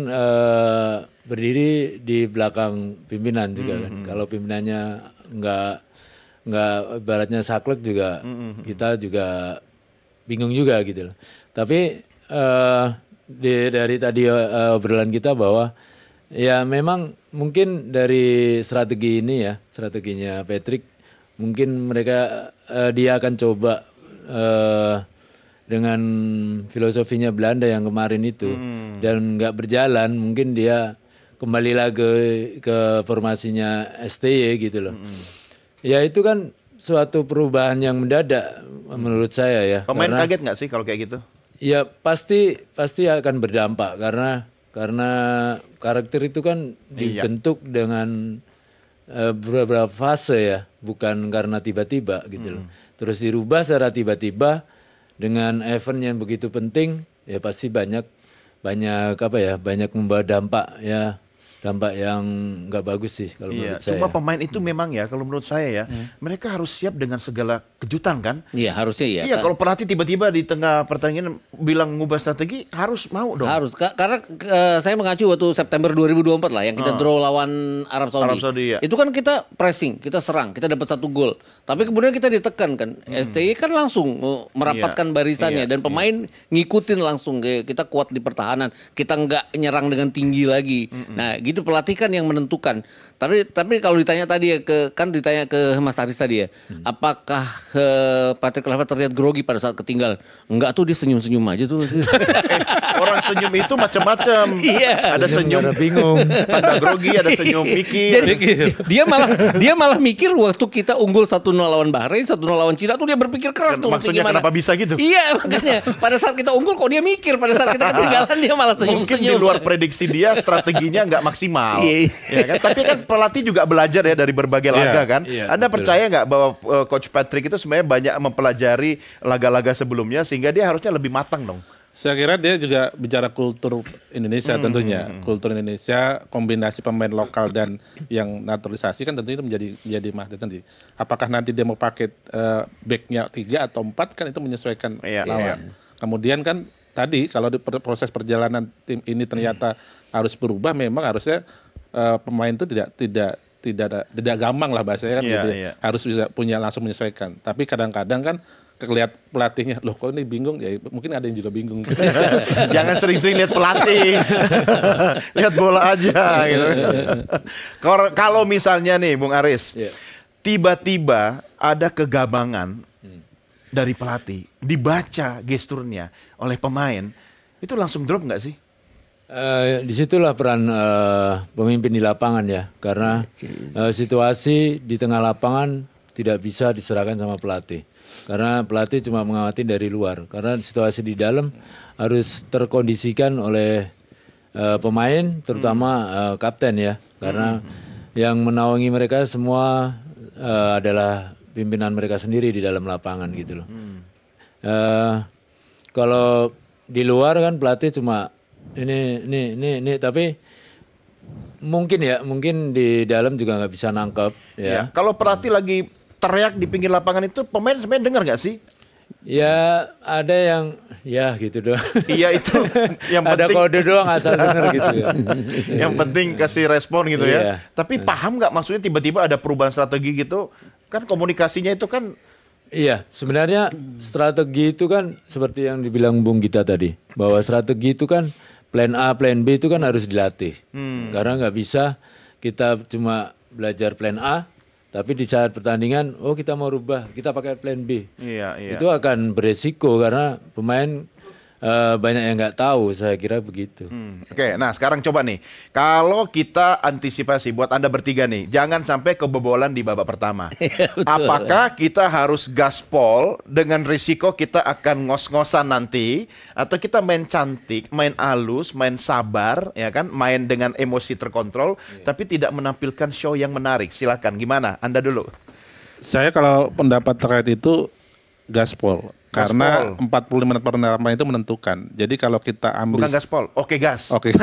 berdiri di belakang pimpinan juga kan. Kalau pimpinannya nggak ibaratnya saklek juga, kita juga bingung juga gitu loh. Tapi dari tadi obrolan kita bahwa ya memang mungkin dari strategi ini ya, strateginya Patrick, mungkin dia akan coba dengan filosofinya Belanda yang kemarin itu dan nggak berjalan, mungkin dia kembali lagi ke formasinya STY gitu loh. Ya itu kan suatu perubahan yang mendadak menurut saya ya. Pemain kaget nggak sih kalau kayak gitu? Ya pasti akan berdampak karena karakter itu kan dibentuk dengan beberapa fase ya, bukan karena tiba-tiba gitu loh. Terus dirubah secara tiba-tiba dengan event yang begitu penting, ya pasti banyak membawa dampak yang nggak bagus sih kalau menurut saya. Cuma pemain itu memang ya kalau menurut saya ya, mereka harus siap dengan segala kejutan kan? Iya, harusnya ya. Iya, kalau pelatih tiba-tiba di tengah pertandingan bilang ngubah strategi, harus mau dong. Harus, karena saya mengacu waktu September 2024 lah yang kita draw lawan Arab Saudi. Itu kan kita pressing, kita serang, kita dapat 1 gol. Tapi kemudian kita ditekan kan. STY kan langsung merapatkan barisannya dan pemain ngikutin langsung, kita kuat di pertahanan. Kita nggak nyerang dengan tinggi lagi. Nah, gitu pelatih kan yang menentukan. Tapi kalau ditanya tadi ya ditanya ke Mas Aris tadi ya, apakah Patrick Kluivert terlihat grogi pada saat ketinggalan? Enggak tuh, dia senyum-senyum aja tuh. Orang senyum itu macam-macam. Ada senyum bingung, ada grogi, ada senyum mikir. Dia malah mikir waktu kita unggul 1-0 lawan Bahrain, 1-0 lawan Cina tuh dia berpikir keras tuh. Maksudnya kenapa bisa gitu? Iya, makanya pada saat kita unggul kok dia mikir, pada saat kita ketinggalan dia malah senyum-senyum. Mungkin di luar prediksi dia, strateginya nggak maksimal. maksimal. Ya kan? Tapi kan pelatih juga belajar ya dari berbagai laga kan. Anda percaya nggak bahwa Coach Patrick itu sebenarnya banyak mempelajari laga-laga sebelumnya sehingga dia harusnya lebih matang dong? Saya kira dia juga bicara kultur Indonesia tentunya. Kultur Indonesia, kombinasi pemain lokal dan yang naturalisasi kan tentunya itu menjadi magnet nanti. Apakah nanti dia mau pakai backnya 3 atau 4 kan itu menyesuaikan lawan. Kemudian kan tadi kalau di proses perjalanan tim ini ternyata harus berubah, memang harusnya pemain itu tidak gampang lah bahasanya kan gitu. Harus bisa langsung menyesuaikan. Tapi kadang-kadang kan kelihat pelatihnya, loh kok ini bingung, ya mungkin ada yang juga bingung. Jangan sering-sering lihat pelatih, lihat bola aja. Gitu. Kalau misalnya nih, Bung Aris, tiba-tiba ada kegabangan dari pelatih, dibaca gesturnya oleh pemain, itu langsung drop nggak sih? Disitulah peran pemimpin di lapangan ya, karena situasi di tengah lapangan tidak bisa diserahkan sama pelatih. Karena pelatih cuma mengamati dari luar. Karena situasi di dalam harus terkondisikan oleh pemain, terutama kapten ya. Karena yang menaungi mereka semua adalah pimpinan mereka sendiri di dalam lapangan gitu loh. Kalau di luar kan pelatih cuma ini, tapi mungkin di dalam juga nggak bisa nangkep ya. Kalau pelatih lagi teriak di pinggir lapangan itu pemain sebenarnya dengar nggak sih? Ya ada yang ya gitu doang. Iya itu yang penting. Ada kode doang asal dengar gitu ya. Yang penting kasih respon gitu ya. Tapi paham nggak maksudnya tiba-tiba ada perubahan strategi gitu? Kan komunikasinya itu kan. Iya sebenarnya strategi itu kan seperti yang dibilang Bung Gita tadi. Bahwa strategi itu kan plan A, plan B itu kan harus dilatih. Karena nggak bisa kita cuma belajar plan A. Tapi di saat pertandingan, kita mau rubah, kita pakai plan B. Itu akan beresiko karena pemain banyak yang nggak tahu, saya kira begitu. Oke, nah sekarang coba nih, kalau kita antisipasi buat Anda bertiga nih, jangan sampai kebobolan di babak pertama. Apakah kita harus gaspol dengan risiko kita akan ngos-ngosan nanti, atau kita main cantik, main halus, main sabar, ya kan, main dengan emosi terkontrol, tapi tidak menampilkan show yang menarik? Silakan, gimana? Anda dulu. Saya kalau pendapat terkait itu gaspol. Karena 45 menit pertama itu menentukan. Jadi kalau kita ambil... Bukan gaspol, oke gas. Oke.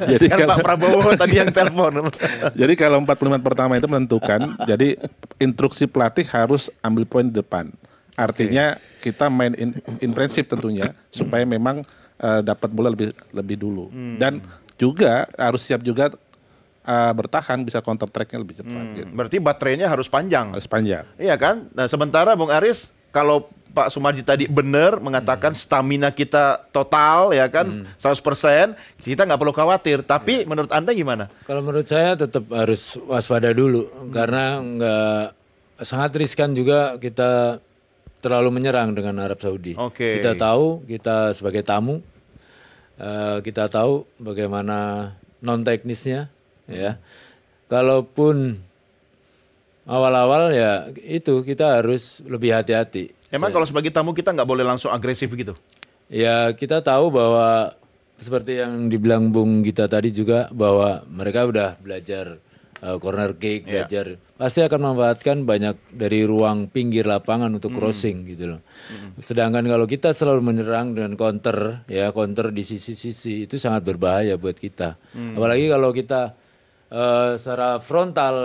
Jadi kan Pak Prabowo tadi yang telepon. Jadi kalau 45 menit pertama itu menentukan, jadi instruksi pelatih harus ambil poin di depan. Artinya kita main in prinsip tentunya, supaya memang dapat bola lebih dulu. Dan juga harus siap juga bertahan, bisa counter track-nya lebih cepat. Gitu. Berarti baterainya harus panjang. Harus panjang. Iya kan? Nah sementara Bung Aris, kalau Pak Sumarji tadi benar mengatakan stamina kita total ya kan 100%, kita nggak perlu khawatir. Tapi menurut Anda gimana? Kalau menurut saya tetap harus waspada dulu karena sangat riskan juga kita terlalu menyerang dengan Arab Saudi. Kita tahu kita sebagai tamu, kita tahu bagaimana non teknisnya ya. Kalaupun awal-awal ya itu kita harus lebih hati-hati. Emang kalau sebagai tamu kita nggak boleh langsung agresif gitu? Ya kita tahu bahwa seperti yang dibilang Bung Gita tadi juga bahwa mereka udah belajar corner kick, belajar pasti akan memanfaatkan banyak dari ruang pinggir lapangan untuk crossing gitu loh. Sedangkan kalau kita selalu menyerang dengan counter di sisi-sisi itu sangat berbahaya buat kita. Apalagi kalau kita secara frontal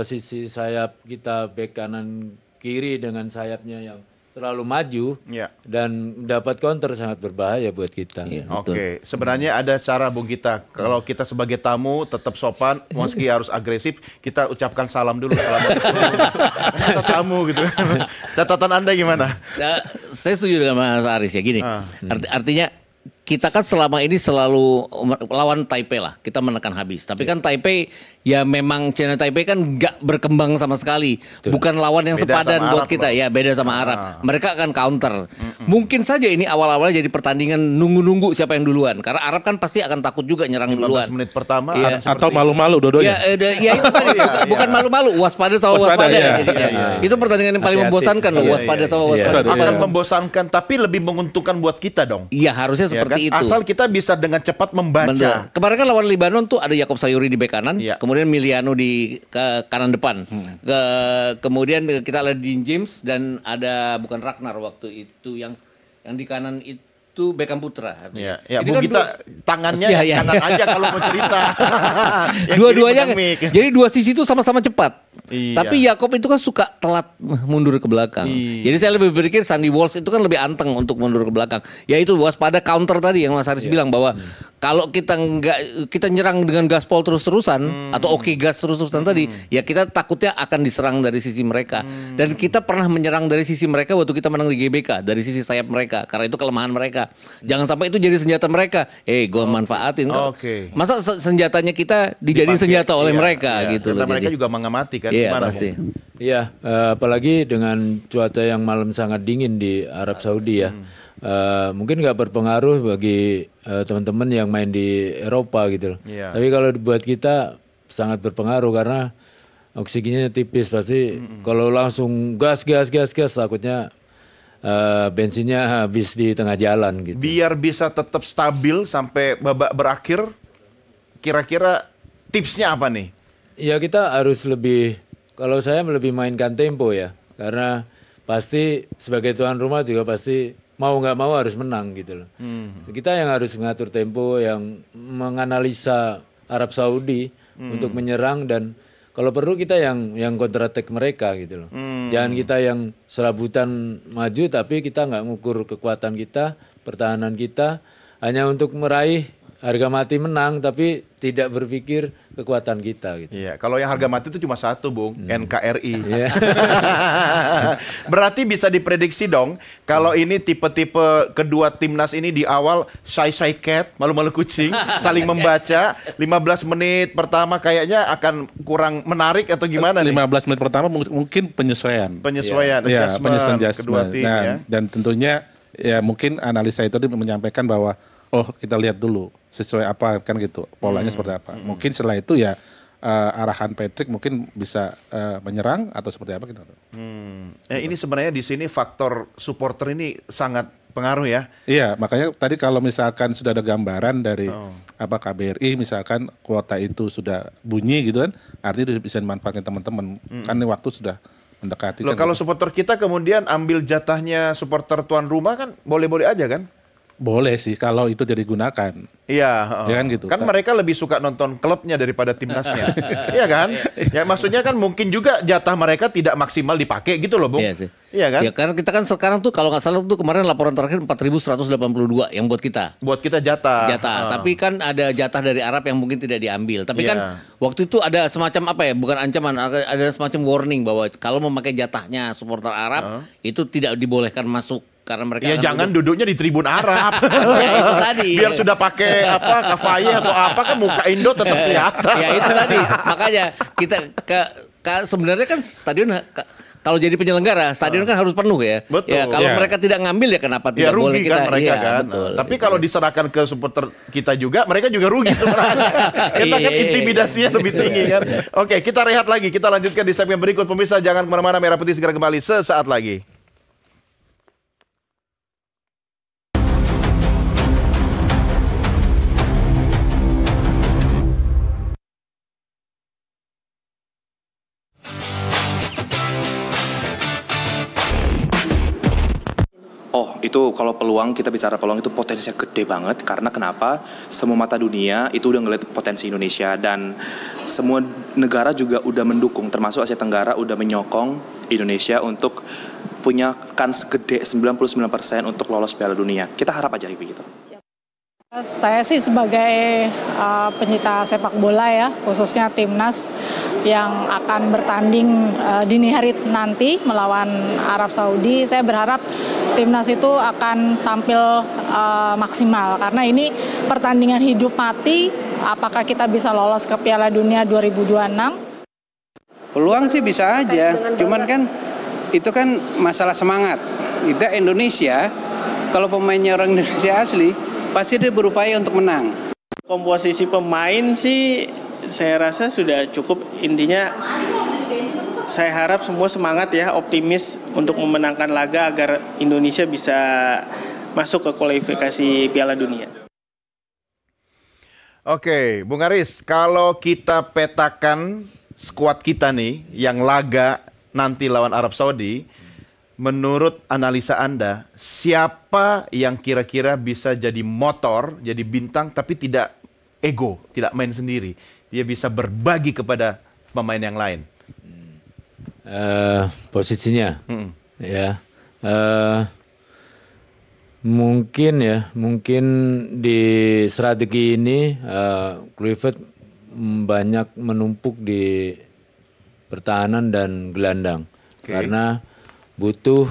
sisi sayap kita back kanan kiri dengan sayapnya yang terlalu maju dan dapat counter sangat berbahaya buat kita. Oke, sebenarnya ada cara Bung Gita. Kalau kita sebagai tamu tetap sopan, meski harus agresif, kita ucapkan salam dulu. Kita tamu gitu. Catatan Anda gimana? Saya setuju dengan Mas Aris ya gini. Artinya kita kan selama ini selalu lawan Taipei lah, kita menekan habis. Tapi kan Taipei ya memang China Taipei kan nggak berkembang sama sekali. Bukan lawan yang sepadan buat kita ya, beda sama Arab. Mereka akan counter. Mungkin saja ini awal-awalnya jadi pertandingan nunggu-nunggu siapa yang duluan. Karena Arab kan pasti akan takut juga nyerang duluan. 15 menit pertama atau malu-malu dua-duanya. Ya itu tadi bukan malu-malu, waspada sama waspada. Itu pertandingan yang paling membosankan loh, waspada sama waspada. Akan membosankan tapi lebih menguntungkan buat kita dong. Iya harusnya seperti seperti itu. Asal kita bisa dengan cepat membaca. Bener. Kemarin kan lawan Libanon tuh ada Yakob Sayuri di bek kanan, kemudian Miliano di kanan depan. Kemudian kita ada Dean James dan ada bukan Ragnar waktu itu yang di kanan itu Beckham Putra. Ya, Ini Bu kan kita tangannya kanan aja kalau mau cerita. Dua-duanya jadi dua sisi itu sama-sama cepat. Iya. Tapi Yakob itu kan suka telat mundur ke belakang. Jadi saya lebih berpikir Sandy Walsh itu kan lebih anteng untuk mundur ke belakang. Ya itu waspada counter tadi yang Mas Haris bilang bahwa kalau kita nyerang dengan gaspol terus-terusan atau gas terus-terusan tadi, ya kita takutnya akan diserang dari sisi mereka. Dan kita pernah menyerang dari sisi mereka waktu kita menang di GBK, dari sisi sayap mereka, karena itu kelemahan mereka. Jangan sampai itu jadi senjata mereka. Gue manfaatin. Masa senjatanya kita dijadiin senjata oleh mereka gitu. Karena mereka juga mengamati kan. Iya pasti. Iya, apalagi dengan cuaca yang malam sangat dingin di Arab Saudi ya. Mungkin nggak berpengaruh bagi teman-teman yang main di Eropa gitu loh. Tapi kalau buat kita sangat berpengaruh karena oksigennya tipis pasti. Kalau langsung gas takutnya bensinnya habis di tengah jalan gitu. Biar bisa tetap stabil sampai babak berakhir, kira-kira tipsnya apa nih? Ya kita harus kalau saya lebih mainkan tempo ya. Karena pasti sebagai tuan rumah juga pasti mau nggak mau harus menang gitu loh. Kita yang harus mengatur tempo, yang menganalisa Arab Saudi untuk menyerang dan kalau perlu kita yang counter attack mereka gitu loh. Jangan kita yang serabutan maju tapi kita nggak ngukur kekuatan kita, pertahanan kita hanya untuk meraih harga mati menang tapi tidak berpikir kekuatan kita gitu. Iya, kalau yang harga mati itu cuma satu, Bung, NKRI. Berarti bisa diprediksi dong kalau ini tipe-tipe kedua timnas ini di awal shy cat, malu-malu kucing, saling membaca, 15 menit pertama kayaknya akan kurang menarik atau gimana nih? 15 menit pertama mungkin penyesuaian. Penyesuaian kedua tim ya. Dan tentunya ya mungkin analisa itu menyampaikan bahwa kita lihat dulu sesuai apa kan gitu polanya seperti apa. Mungkin setelah itu ya arahan Patrick mungkin bisa menyerang atau seperti apa kita. Ini sebenarnya di sini faktor supporter ini sangat pengaruh ya. Iya, makanya tadi kalau misalkan sudah ada gambaran dari KBRI misalkan kuota itu sudah bunyi gitu kan, artinya bisa dimanfaatkan teman-teman. Kan ini waktu sudah mendekati. Loh, kalau supporter kita kemudian ambil jatahnya supporter tuan rumah kan boleh-boleh aja kan? Boleh sih kalau itu jadi digunakan. Iya, ya kan gitu. Kan mereka lebih suka nonton klubnya daripada timnasnya. Iya kan? Ya maksudnya kan mungkin juga jatah mereka tidak maksimal dipakai gitu loh, Bung. Iya sih. Iya kan? Ya karena kita kan sekarang tuh kalau nggak salah tuh kemarin laporan terakhir 4.182 yang buat kita. Buat kita jatah. Tapi kan ada jatah dari Arab yang mungkin tidak diambil. Tapi kan waktu itu ada semacam apa ya? Bukan ancaman, ada semacam warning bahwa kalau memakai jatahnya supporter Arab itu tidak dibolehkan masuk. Karena mereka jangan duduknya di tribun Arab. Ya itu tadi. Biar sudah pakai kafaye atau apa kan muka Indo tetap kelihatan. Ya itu tadi. Makanya kita sebenarnya kan stadion kalau jadi penyelenggara stadion kan harus penuh ya. Betul. Ya kalau mereka tidak ngambil ya kenapa tidak boleh kita? Kan mereka kan. Betul, tapi kalau diserahkan ke supporter kita juga mereka juga rugi sebenarnya. Kita kan intimidasinya lebih tinggi kan. Oke, kita rehat lagi. Kita lanjutkan di segmen berikut. Pemirsa jangan kemana-mana, Merah Putih segera kembali sesaat lagi. Itu kalau peluang, kita bicara peluang itu potensinya gede banget. Karena kenapa? Semua mata dunia itu udah ngeliat potensi Indonesia. Dan semua negara juga udah mendukung, termasuk Asia Tenggara udah menyokong Indonesia untuk punya kans gede 99% untuk lolos Piala Dunia. Kita harap aja begitu. Saya sih sebagai penyita sepak bola ya, khususnya timnas yang akan bertanding dini hari nanti melawan Arab Saudi, saya berharap timnas itu akan tampil maksimal karena ini pertandingan hidup mati. Apakah kita bisa lolos ke Piala Dunia 2026? Peluang sih bisa aja, cuman kan itu kan masalah semangat. Kita Indonesia, kalau pemainnya orang Indonesia asli, pasti dia berupaya untuk menang. Komposisi pemain sih saya rasa sudah cukup. Intinya saya harap semua semangat ya, optimis untuk memenangkan laga agar Indonesia bisa masuk ke kualifikasi Piala Dunia. Oke, Bung Aris, kalau kita petakan skuad kita nih yang laga nanti lawan Arab Saudi, menurut analisa Anda, siapa yang kira-kira bisa jadi motor, jadi bintang tapi tidak ego, tidak main sendiri. Dia bisa berbagi kepada pemain yang lain. Posisinya, ya. Mungkin di strategi ini Kluivert banyak menumpuk di pertahanan dan gelandang karena butuh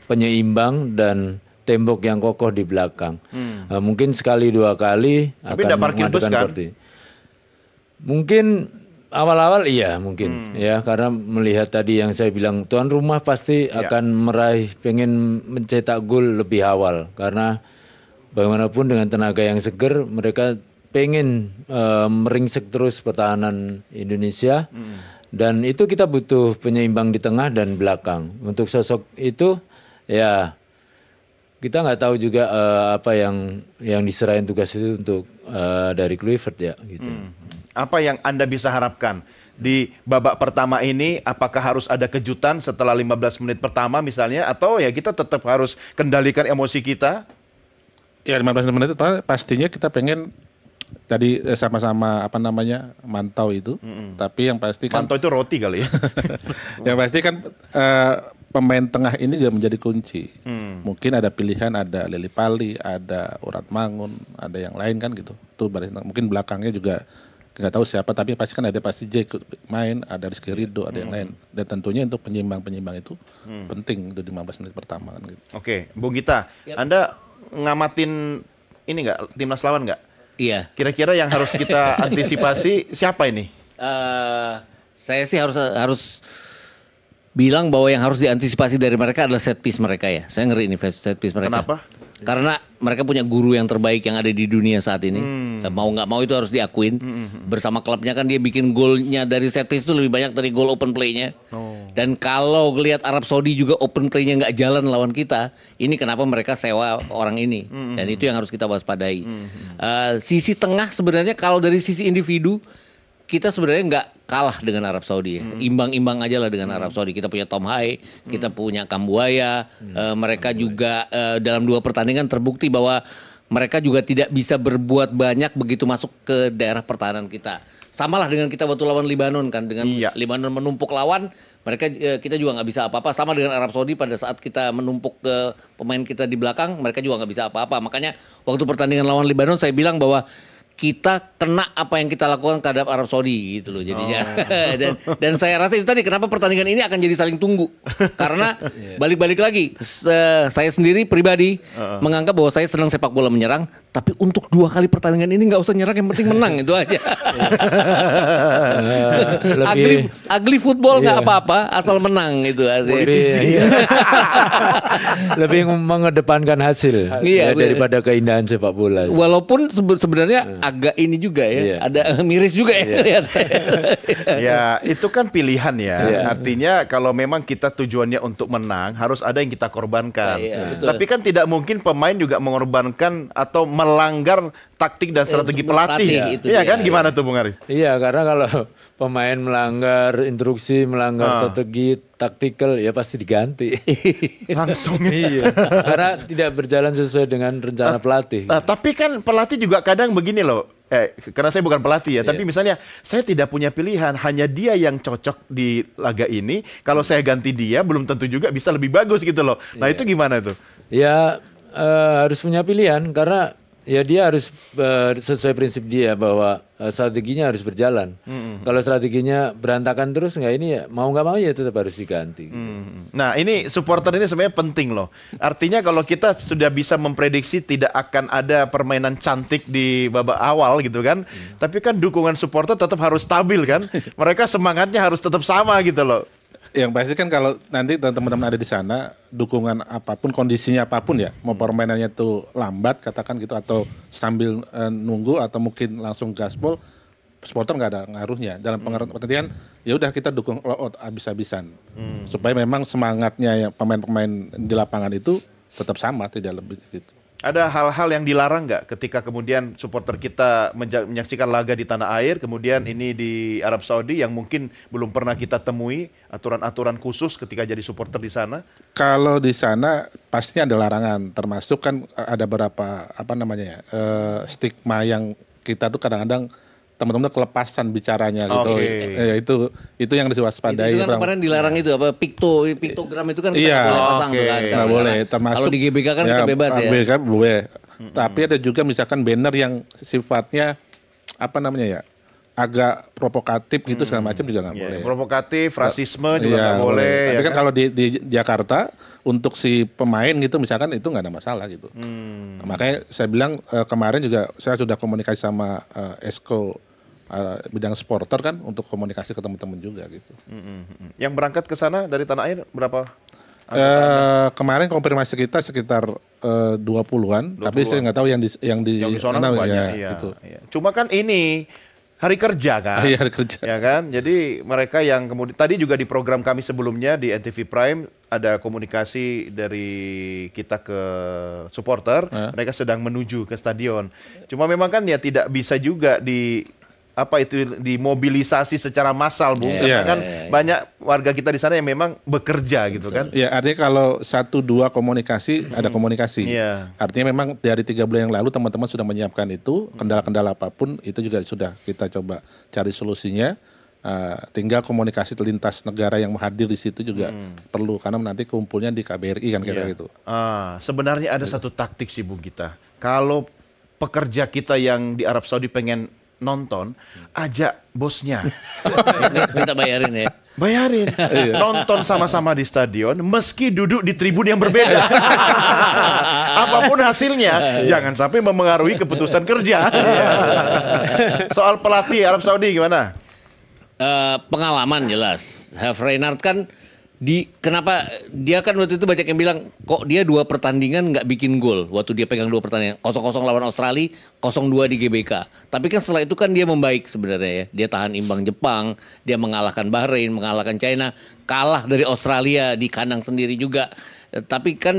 penyeimbang dan tembok yang kokoh di belakang. Mungkin sekali dua kali akan mengadakan seperti. Mungkin awal-awal iya mungkin ya, karena melihat tadi yang saya bilang tuan rumah pasti akan pengen mencetak gol lebih awal karena bagaimanapun dengan tenaga yang seger mereka pengen meringsek terus pertahanan Indonesia dan itu kita butuh penyeimbang di tengah dan belakang. Untuk sosok itu ya kita nggak tahu juga apa yang diserahin tugas itu untuk dari Kluivert ya gitu. Apa yang Anda bisa harapkan di babak pertama ini? Apakah harus ada kejutan setelah 15 menit pertama misalnya? Atau ya kita tetap harus kendalikan emosi kita? Ya 15 menit pertama pastinya kita pengen tadi sama-sama mantau itu. Tapi yang pasti kan... Mantau itu roti kali ya? Yang pasti kan pemain tengah ini juga menjadi kunci. Mungkin ada pilihan, ada Lili Pali, ada Urat Mangun, ada yang lain kan gitu. Tuh mungkin belakangnya juga nggak tahu siapa, tapi pasti kan ada J main, ada Rizky Ridho, ada yang lain. Dan tentunya untuk penyeimbang itu penting untuk 15 menit pertama kan gitu. Oke, Bung Gita, Anda ngamatin ini nggak timnas lawan nggak? Iya. Kira-kira yang harus kita antisipasi siapa ini? Saya sih harus bilang bahwa yang harus diantisipasi dari mereka adalah set piece mereka ya. Saya ngeri ini set piece mereka. Kenapa? Karena mereka punya guru yang terbaik yang ada di dunia saat ini. Mau nggak mau itu harus diakuin. Bersama klubnya kan dia bikin golnya dari set piece itu lebih banyak dari gol open play-nya. Dan kalau lihat Arab Saudi juga open play-nya nggak jalan lawan kita, ini kenapa mereka sewa orang ini. Dan itu yang harus kita waspadai. Sisi tengah sebenarnya kalau dari sisi individu, kita sebenarnya nggak kalah dengan Arab Saudi ya. Imbang-imbang aja lah dengan Arab Saudi. Kita punya Tom Hai, kita punya Kambuaya. Mereka juga dalam 2 pertandingan terbukti bahwa mereka juga tidak bisa berbuat banyak begitu masuk ke daerah pertahanan kita. Samalah dengan kita waktu lawan Libanon kan. Dengan Libanon menumpuk lawan, kita juga nggak bisa apa-apa. Sama dengan Arab Saudi pada saat kita menumpuk ke pemain kita di belakang, mereka juga nggak bisa apa-apa. Makanya waktu pertandingan lawan Libanon saya bilang bahwa kita kena apa yang kita lakukan terhadap Arab Saudi gitu loh jadinya. Dan saya rasa itu tadi kenapa pertandingan ini akan jadi saling tunggu. Karena balik-balik lagi saya sendiri pribadi menganggap bahwa saya senang sepak bola menyerang, tapi untuk 2 kali pertandingan ini nggak usah nyerang, yang penting menang itu aja. Ugly football nggak apa-apa asal menang itu. Lebih mengedepankan hasil daripada keindahan sepak bola. Walaupun sebenarnya agak ini juga ya, ada miris juga ya. Ya, itu kan pilihan ya. Artinya kalau memang kita tujuannya untuk menang, harus ada yang kita korbankan. Tapi kan tidak mungkin pemain juga mengorbankan atau melanggar taktik dan strategi pelatih. Iya kan, gimana tuh Bung Ari? Iya, karena kalau pemain melanggar instruksi, melanggar strategi taktikal ya pasti diganti. Langsung. Iya. Karena tidak berjalan sesuai dengan rencana pelatih. Tapi kan pelatih juga kadang begini loh. Karena saya bukan pelatih ya, tapi misalnya saya tidak punya pilihan, hanya dia yang cocok di laga ini. Kalau saya ganti dia, belum tentu juga bisa lebih bagus gitu loh. Nah itu gimana tuh? Ya harus punya pilihan karena ya dia harus sesuai prinsip dia bahwa strateginya harus berjalan. Kalau strateginya berantakan terus nggak ini ya mau nggak mau ya tetap harus diganti. Nah ini supporter ini sebenarnya penting loh. Artinya kalau kita sudah bisa memprediksi tidak akan ada permainan cantik di babak awal gitu kan. Tapi kan dukungan supporter tetap harus stabil kan. Mereka semangatnya harus tetap sama gitu loh. Yang pasti kan kalau nanti teman-teman ada di sana, dukungan apapun, kondisinya apapun ya, mau permainannya tuh lambat katakan gitu atau sambil nunggu atau mungkin langsung gaspol, supporter nggak ada ngaruhnya. Dalam pengertian ya udah kita dukung all out habis-habisan supaya memang semangatnya yang pemain-pemain di lapangan itu tetap sama, tidak lebih gitu. Ada hal-hal yang dilarang nggak ketika kemudian supporter kita menyaksikan laga di tanah air, kemudian ini di Arab Saudi yang mungkin belum pernah kita temui aturan-aturan khusus ketika jadi supporter di sana? Kalau di sana pastinya ada larangan, termasuk kan ada beberapa stigma yang kita tuh kadang-kadang teman-teman kelepasan bicaranya gitu. Ya, itu yang diwaspadai. Itu kan kemarin dilarang itu apa piktogram itu kan kita nggak boleh pasang tuh kan. Nggak boleh. Termasuk kalau di GBK kan kita bebas ya. GBK boleh. Tapi ada juga misalkan banner yang sifatnya agak provokatif gitu segala macam juga nggak boleh. Provokatif, rasisme juga nggak boleh. Tapi Ya kan kalau di Jakarta untuk si pemain gitu misalkan itu nggak ada masalah gitu. Makanya saya bilang kemarin juga saya sudah komunikasi sama Esko bidang supporter kan untuk komunikasi ke teman-teman juga gitu. Yang berangkat ke sana dari tanah air berapa? Kemarin konfirmasi kita sekitar 20-an, tapi saya nggak tahu yang di sana banyak. Gitu. Cuma kan ini hari kerja kan, hari kerja. Ya kan. Jadi mereka yang kemudian tadi juga di program kami sebelumnya di NTV Prime ada komunikasi dari kita ke supporter, mereka sedang menuju ke stadion. Cuma memang kan ya tidak bisa juga dimobilisasi secara massal, Bung, karena kan banyak warga kita di sana yang memang bekerja gitu kan. Ya, artinya kalau 1-2 komunikasi ada komunikasi. Artinya memang dari 3 bulan yang lalu teman-teman sudah menyiapkan itu, kendala-kendala apapun itu juga sudah kita coba cari solusinya. Tinggal komunikasi lintas negara yang hadir di situ juga perlu, karena nanti kumpulnya di KBRI kan kira-kira gitu. Sebenarnya ada satu taktik sih, Bung, kita. Kalau pekerja kita yang di Arab Saudi pengen nonton, ajak bosnya. Minta bayarin ya. Bayarin. Nonton sama-sama di stadion, meski duduk di tribun yang berbeda. Apapun hasilnya, jangan sampai memengaruhi keputusan kerja. Soal pelatih Arab Saudi gimana? Pengalaman jelas. Herve Renard kan kenapa dia kan waktu itu banyak yang bilang kok dia 2 pertandingan nggak bikin gol waktu dia pegang 2 pertandingan 0-0 lawan Australia, 0-2 di GBK. Tapi kan setelah itu kan dia membaik sebenarnya ya. Dia tahan imbang Jepang, dia mengalahkan Bahrain, mengalahkan China, kalah dari Australia di kandang sendiri juga. Tapi kan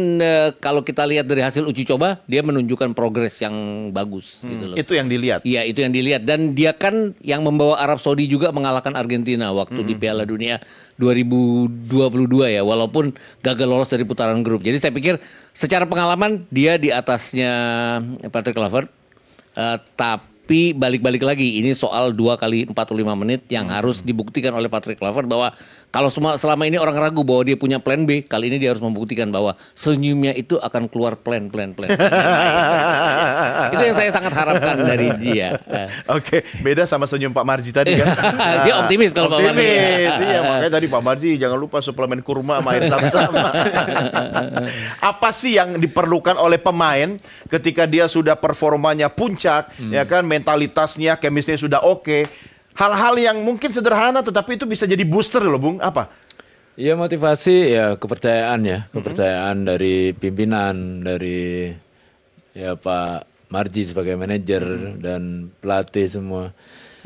kalau kita lihat dari hasil uji coba, dia menunjukkan progres yang bagus gitu loh. Itu yang dilihat. Iya, itu yang dilihat. Dan dia kan yang membawa Arab Saudi juga mengalahkan Argentina waktu di Piala Dunia 2022 ya, walaupun gagal lolos dari putaran grup. Jadi saya pikir secara pengalaman dia di atasnya Patrick Kluivert. Tapi balik-balik lagi, ini soal 2 kali 45 menit yang harus dibuktikan oleh Patrick Kluivert bahwa kalau selama ini orang ragu bahwa dia punya plan B, kali ini dia harus membuktikan bahwa senyumnya itu akan keluar plan. Itu yang saya sangat harapkan dari dia. Oke, beda sama senyum Pak Marji tadi kan. Dia optimis kalau Pak Marji. Iya, makanya tadi Pak Marji jangan lupa suplemen kurma sama air zam-zam. Apa sih yang diperlukan oleh pemain ketika dia sudah performanya puncak, ya kan, mentalitasnya, chemistry sudah oke. Hal-hal yang mungkin sederhana tetapi itu bisa jadi booster loh, Bung. Apa? Ya motivasi ya, kepercayaan ya. Kepercayaan dari pimpinan, dari ya Pak Marji sebagai manajer dan pelatih semua.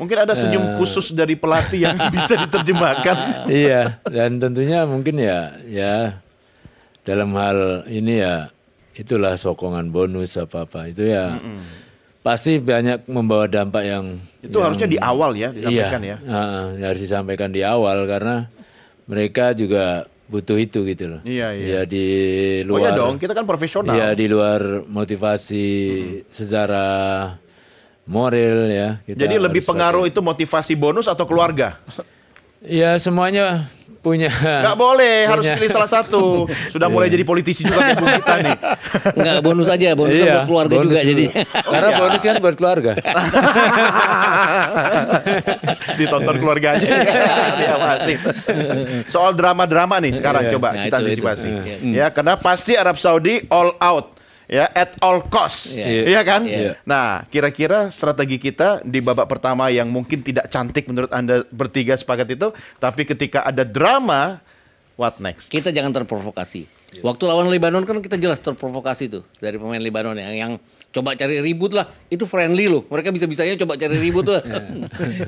Mungkin ada senyum khusus dari pelatih yang bisa diterjemahkan. Iya, dan tentunya mungkin ya dalam hal ini ya itulah sokongan bonus apa-apa. Itu ya pasti banyak membawa dampak yang harusnya di awal ya disampaikan harus disampaikan di awal karena mereka juga butuh itu gitu loh. Ya di luar. Oh ya dong, kita kan profesional. Ya di luar motivasi secara moral ya. Jadi lebih pengaruh itu motivasi bonus atau keluarga? Ya semuanya punya. Nggak boleh, harus pilih salah satu. Sudah mulai jadi politisi juga kayak Bung kita nih. Nggak, bonus aja, bonus kan buat keluarga bonus juga jadi. Karena bonus kan buat keluarga. Ditonton keluarganya. Soal drama-drama nih sekarang coba kita antisipasi. Ya, karena pasti Arab Saudi all out. Ya, at all cost, iya kan? Nah, kira-kira strategi kita di babak pertama yang mungkin tidak cantik menurut Anda bertiga sepakat itu, tapi ketika ada drama, what next? Kita jangan terprovokasi. Waktu lawan Lebanon kan kita jelas terprovokasi tuh dari pemain Lebanon yang coba cari ribut lah, itu friendly loh. Mereka bisa-bisanya coba cari ribut tuh.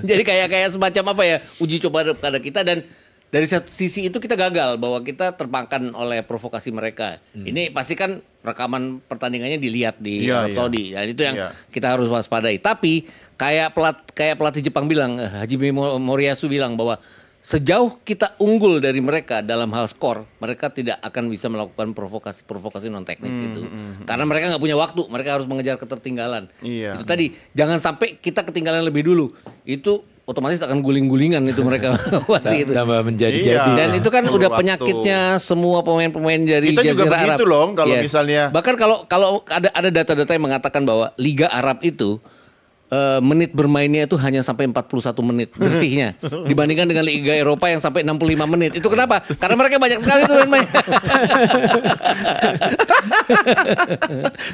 Jadi kayak semacam apa ya, uji coba pada kita dan dari satu sisi itu kita gagal bahwa kita termakan oleh provokasi mereka. Ini pasti kan rekaman pertandingannya dilihat di Arab Saudi. Dan itu yang kita harus waspadai. Tapi kayak pelatih Jepang bilang, Hajime Moriyasu bilang bahwa sejauh kita unggul dari mereka dalam hal skor, mereka tidak akan bisa melakukan provokasi non teknis itu. Karena mereka nggak punya waktu, mereka harus mengejar ketertinggalan. Itu tadi, jangan sampai kita ketinggalan lebih dulu. Itu otomatis akan guling-gulingan itu mereka pasti itu. Tambah menjadi-jadi. Dan itu kan udah penyakitnya semua pemain-pemain dari Kita juga Jazirah Arab. begitu loh kalau misalnya. Bahkan kalau ada data-data yang mengatakan bahwa Liga Arab itu menit bermainnya itu hanya sampai 41 menit bersihnya dibandingkan dengan Liga Eropa yang sampai 65 menit. Itu kenapa? Karena mereka banyak sekali tuh main.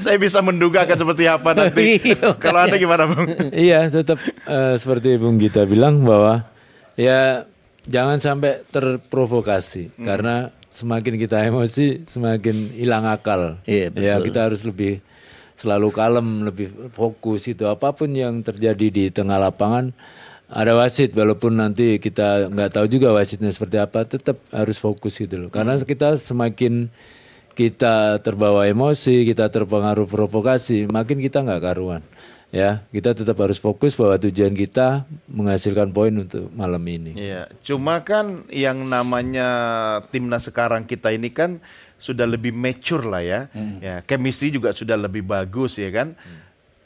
Saya bisa menduga akan seperti apa nanti. Kalau Anda gimana, Bung? Iya, tetap seperti Bung Gita bilang bahwa ya jangan sampai terprovokasi karena semakin kita emosi semakin hilang akal. Iya, betul. Ya kita harus lebih selalu kalem, lebih fokus itu apapun yang terjadi di tengah lapangan ada wasit walaupun nanti kita nggak tahu juga wasitnya seperti apa tetap harus fokus gitu loh karena kita semakin kita terbawa emosi kita terpengaruh provokasi makin kita nggak karuan ya kita tetap harus fokus bahwa tujuan kita menghasilkan poin untuk malam ini. Iya, cuma kan yang namanya timnas sekarang kita ini kan sudah lebih mature lah ya. Ya, chemistry juga sudah lebih bagus ya kan.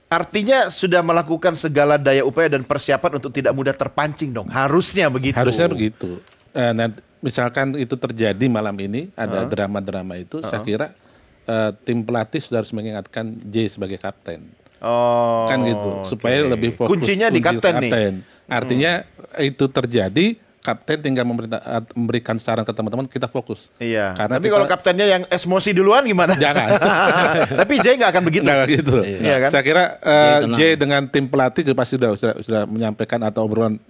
Artinya sudah melakukan segala daya upaya dan persiapan untuk tidak mudah terpancing dong. Harusnya begitu. Harusnya begitu. Nah, misalkan itu terjadi malam ini ada drama-drama itu, saya kira tim pelatih sudah harus mengingatkan J sebagai kapten. Oh, kan gitu supaya lebih fokus. Kuncinya di kapten nih. Artinya itu terjadi. Kapten tinggal memberikan saran ke teman-teman, kita fokus. Iya. Karena tapi kalau kaptennya yang emosi duluan gimana? Jangan. Tapi J nggak akan begitu. Nggak gitu. Iya kan? Saya kira J dengan tim pelatih juga pasti sudah menyampaikan atau obrolan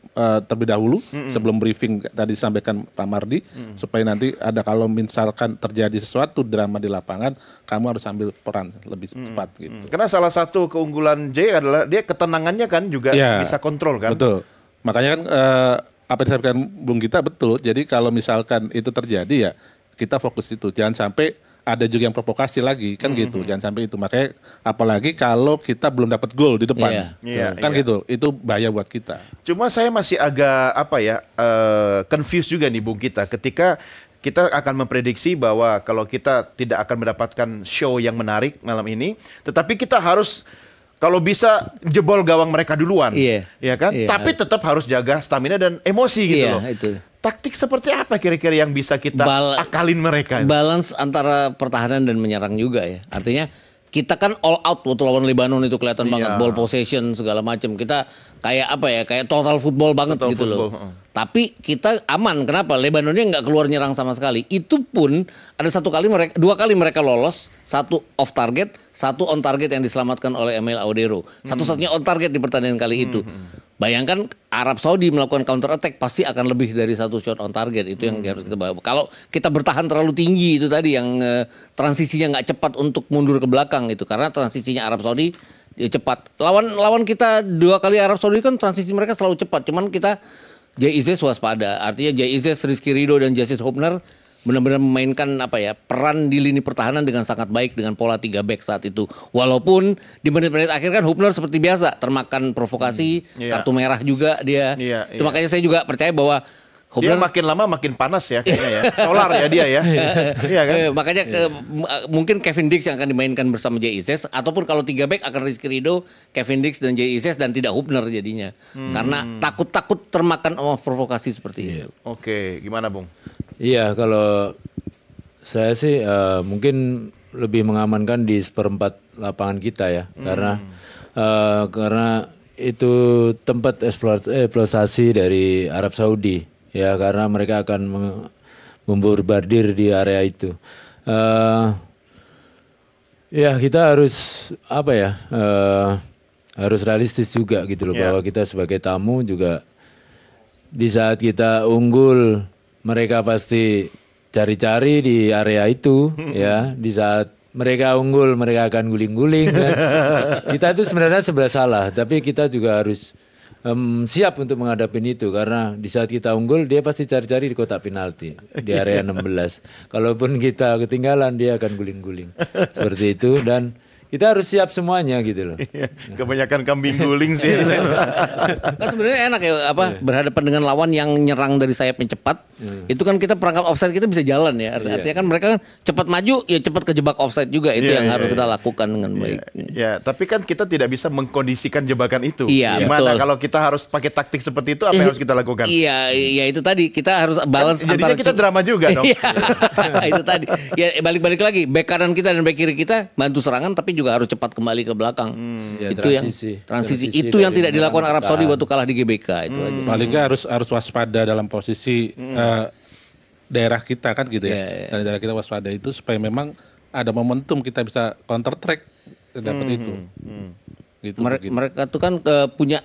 terlebih dahulu sebelum briefing tadi disampaikan Pak Mardi supaya nanti ada kalau misalkan terjadi sesuatu drama di lapangan, kamu harus ambil peran lebih cepat gitu. Karena salah satu keunggulan J adalah dia ketenangannya kan juga bisa kontrol kan. Betul. Makanya kan apa yang disampaikan Bung Gita betul. Jadi kalau misalkan itu terjadi ya kita fokus itu. Jangan sampai ada juga yang provokasi lagi kan gitu. Jangan sampai itu. Makanya apalagi kalau kita belum dapat gol di depan. Kan gitu. Itu bahaya buat kita. Cuma saya masih agak confused juga nih Bung Gita ketika kita akan memprediksi bahwa kalau kita tidak akan mendapatkan show yang menarik malam ini, tetapi kita harus kalau bisa jebol gawang mereka duluan, ya kan? Tapi tetap harus jaga stamina dan emosi gitu loh. Itu. Taktik seperti apa kira-kira yang bisa kita akalin mereka? Balance antara pertahanan dan menyerang juga ya. Artinya kita kan all out waktu lawan Lebanon itu kelihatan banget ball possession segala macam. Kita kayak apa ya? Kayak total football banget gitu loh. Tapi kita aman. Kenapa? Lebanonnya nggak keluar nyerang sama sekali. Itu pun ada dua kali mereka lolos. Satu off target, satu on target yang diselamatkan oleh Emil Audero. Satu-satunya on target di pertandingan kali itu. Bayangkan Arab Saudi melakukan counter attack pasti akan lebih dari satu shot on target. Itu yang harus kita bawa. Kalau kita bertahan terlalu tinggi itu tadi yang transisinya nggak cepat untuk mundur ke belakang itu. Karena transisinya Arab Saudi cepat. Lawan kita dua kali Arab Saudi kan transisi mereka selalu cepat. Cuman kita J.I.Z. waspada. Artinya J.I.Z., Rizky Ridho dan Jacid Hopner benar-benar memainkan peran di lini pertahanan dengan sangat baik dengan pola 3 back saat itu. Walaupun di menit-menit akhir kan Hopner seperti biasa termakan provokasi, kartu merah juga dia. Itu makanya saya juga percaya bahwa Hopner dia makin lama makin panas ya kayaknya ya. Solar ya dia ya. Iya kan? Makanya mungkin Kevin Dix yang akan dimainkan bersama J.I.Z. ataupun kalau 3 back akan Rizky Ridho, Kevin Dix dan J.I.Z. dan tidak Hopner jadinya. Karena takut termakan provokasi seperti itu. Oke, gimana Bung? Iya, kalau saya sih mungkin lebih mengamankan di seperempat lapangan kita ya. Karena itu tempat eksploitasi dari Arab Saudi. Ya karena mereka akan membombardir di area itu. Ya kita harus harus realistis juga gitu loh bahwa kita sebagai tamu juga di saat kita unggul mereka pasti cari-cari di area itu ya. Di saat mereka unggul mereka akan guling-guling kan. Kita itu sebenarnya serba salah tapi kita juga harus siap untuk menghadapi itu karena di saat kita unggul dia pasti cari-cari di kotak penalti di area 16. Kalaupun kita ketinggalan dia akan guling-guling. Seperti itu dan kita harus siap semuanya gitu loh. Kebanyakan kambing guling sih. Kan sebenarnya enak ya berhadapan dengan lawan yang nyerang dari sayap yang cepat. Itu kan kita perangkap offside kita bisa jalan ya. Artinya kan mereka kan cepat maju ya cepat kejebak offside juga itu yang harus kita lakukan dengan baik. Ya, tapi kan kita tidak bisa mengkondisikan jebakan itu. Iya, Gimana betul. kalau kita harus pakai taktik seperti itu apa yang harus kita lakukan? Iya, itu tadi kita harus balance jadinya kita drama juga dong. Itu tadi. Ya balik-balik lagi, bek kanan kita dan bek kiri kita bantu serangan tapi juga harus cepat kembali ke belakang. Itu transisi itu yang tidak dilakukan Arab Saudi waktu kalah di GBK itu aja. Paling nggak harus waspada dalam posisi daerah kita kan gitu ya. Dan daerah kita waspada itu supaya memang ada momentum kita bisa counter track dapat itu. Gitu, mereka tuh kan punya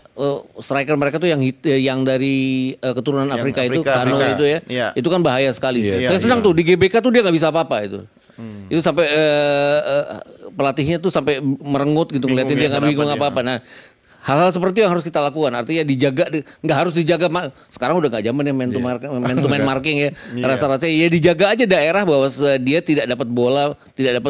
striker mereka tuh yang dari keturunan Afrika itu Kano itu ya. Itu kan bahaya sekali. Saya senang tuh di GBK tuh dia nggak bisa apa-apa itu. Itu sampai pelatihnya tuh sampai merengut gitu ngeliatin dia nggak bingung apa-apa. Nah, hal-hal seperti itu yang harus kita lakukan. Artinya dijaga, nggak harus dijaga. Sekarang udah nggak zaman ya man to man marking ya. Rasa-rasanya ya dijaga aja daerah bahwa dia tidak dapat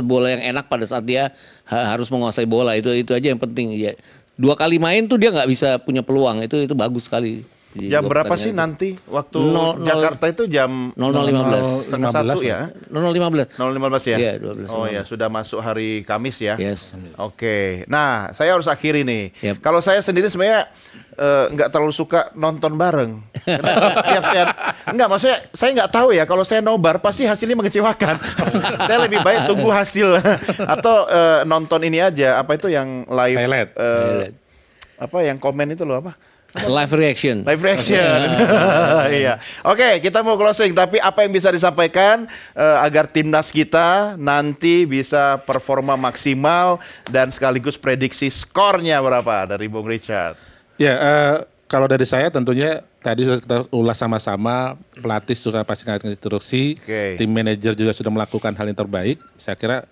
bola yang enak pada saat dia harus menguasai bola. Itu aja yang penting. Ya. 2 kali main tuh dia nggak bisa punya peluang. Itu bagus sekali. Jam berapa sih nanti waktu Jakarta itu jam 00.15 setengah 1 ya? 00.15 ya? Iya 12. Oh ya sudah masuk hari Kamis ya? Yes. Oke. Nah saya harus akhiri nih. Kalau saya sendiri sebenarnya nggak terlalu suka nonton bareng. Setiap maksudnya saya nggak tahu ya kalau saya nobar pasti hasilnya mengecewakan. Saya lebih baik tunggu hasil atau nonton ini aja apa itu yang live apa yang komen itu loh apa? Live reaction. Iya. Oke, kita mau closing. Tapi apa yang bisa disampaikan agar timnas kita nanti bisa performa maksimal dan sekaligus prediksi skornya berapa dari Bung Richard? Ya, kalau dari saya tentunya tadi sudah kita ulas sama-sama. Pelatih sudah pasti ngasih instruksi. Tim manajer juga sudah melakukan hal yang terbaik. Saya kira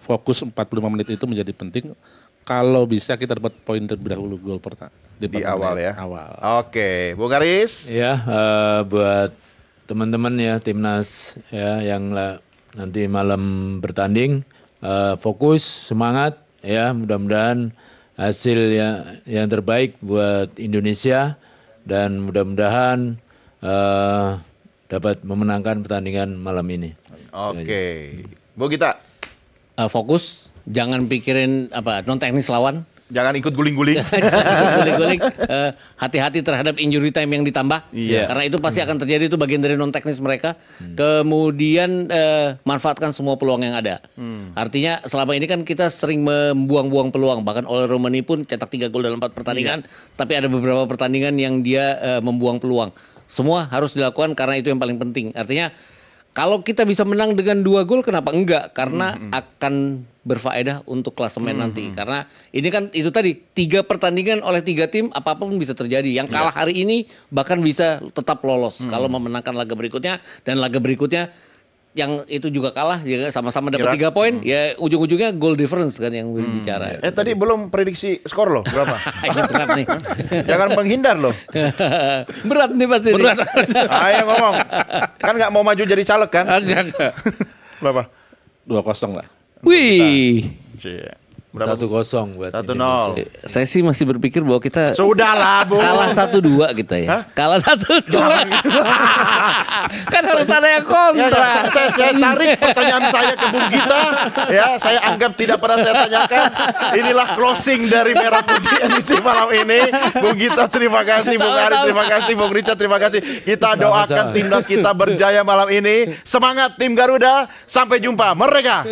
fokus 45 menit itu menjadi penting. Kalau bisa kita dapat poin terlebih dahulu gol pertama di awal ya. Oke, Bung Aris. Ya, buat teman-teman ya timnas ya yang nanti malam bertanding fokus, semangat ya, mudah-mudahan hasil yang terbaik buat Indonesia dan mudah-mudahan dapat memenangkan pertandingan malam ini. Oke. Bu Gita. Fokus, jangan pikirin non teknis lawan. Jangan ikut guling-guling. Hati-hati terhadap injury time yang ditambah. Karena itu pasti akan terjadi, itu bagian dari non teknis mereka. Kemudian manfaatkan semua peluang yang ada. Artinya selama ini kan kita sering membuang-buang peluang. Bahkan oleh Romani pun cetak 3 gol dalam 4 pertandingan. Tapi ada beberapa pertandingan yang dia membuang peluang. Semua harus dilakukan karena itu yang paling penting. Artinya kalau kita bisa menang dengan 2 gol, kenapa enggak? Karena akan berfaedah untuk klasemen nanti. Karena ini kan itu tadi 3 pertandingan oleh 3 tim, apapun bisa terjadi. Yang kalah hari ini bahkan bisa tetap lolos kalau memenangkan laga berikutnya, dan laga berikutnya yang itu juga kalah, ya sama-sama dapat 3 poin, ya ujung-ujungnya goal difference kan yang bicara. Tadi belum prediksi skor loh, berapa? Ini berat nih. Jangan menghindar loh. Berat nih pasti. Berat. Ayo ngomong. Kan nggak mau maju jadi caleg kan? Enggak. Berapa? 2-0 lah. Wih. Berapa? 1-0 buat 1-0. Saya sih masih berpikir bahwa kita Sudahlah, Bu. kalah 1-2 kita ya. Hah? Kalah 1-2. Kan harus ada yang kontra. Saya tarik pertanyaan saya ke Bung Gita. Ya, saya anggap tidak pernah saya tanyakan. Inilah closing dari Merah Putih edisi malam ini. Bung Gita terima kasih, Bung Aris terima kasih, Bung Richard terima kasih. Kita doakan timnas kita berjaya malam ini. Semangat tim Garuda. Sampai jumpa. Merdeka.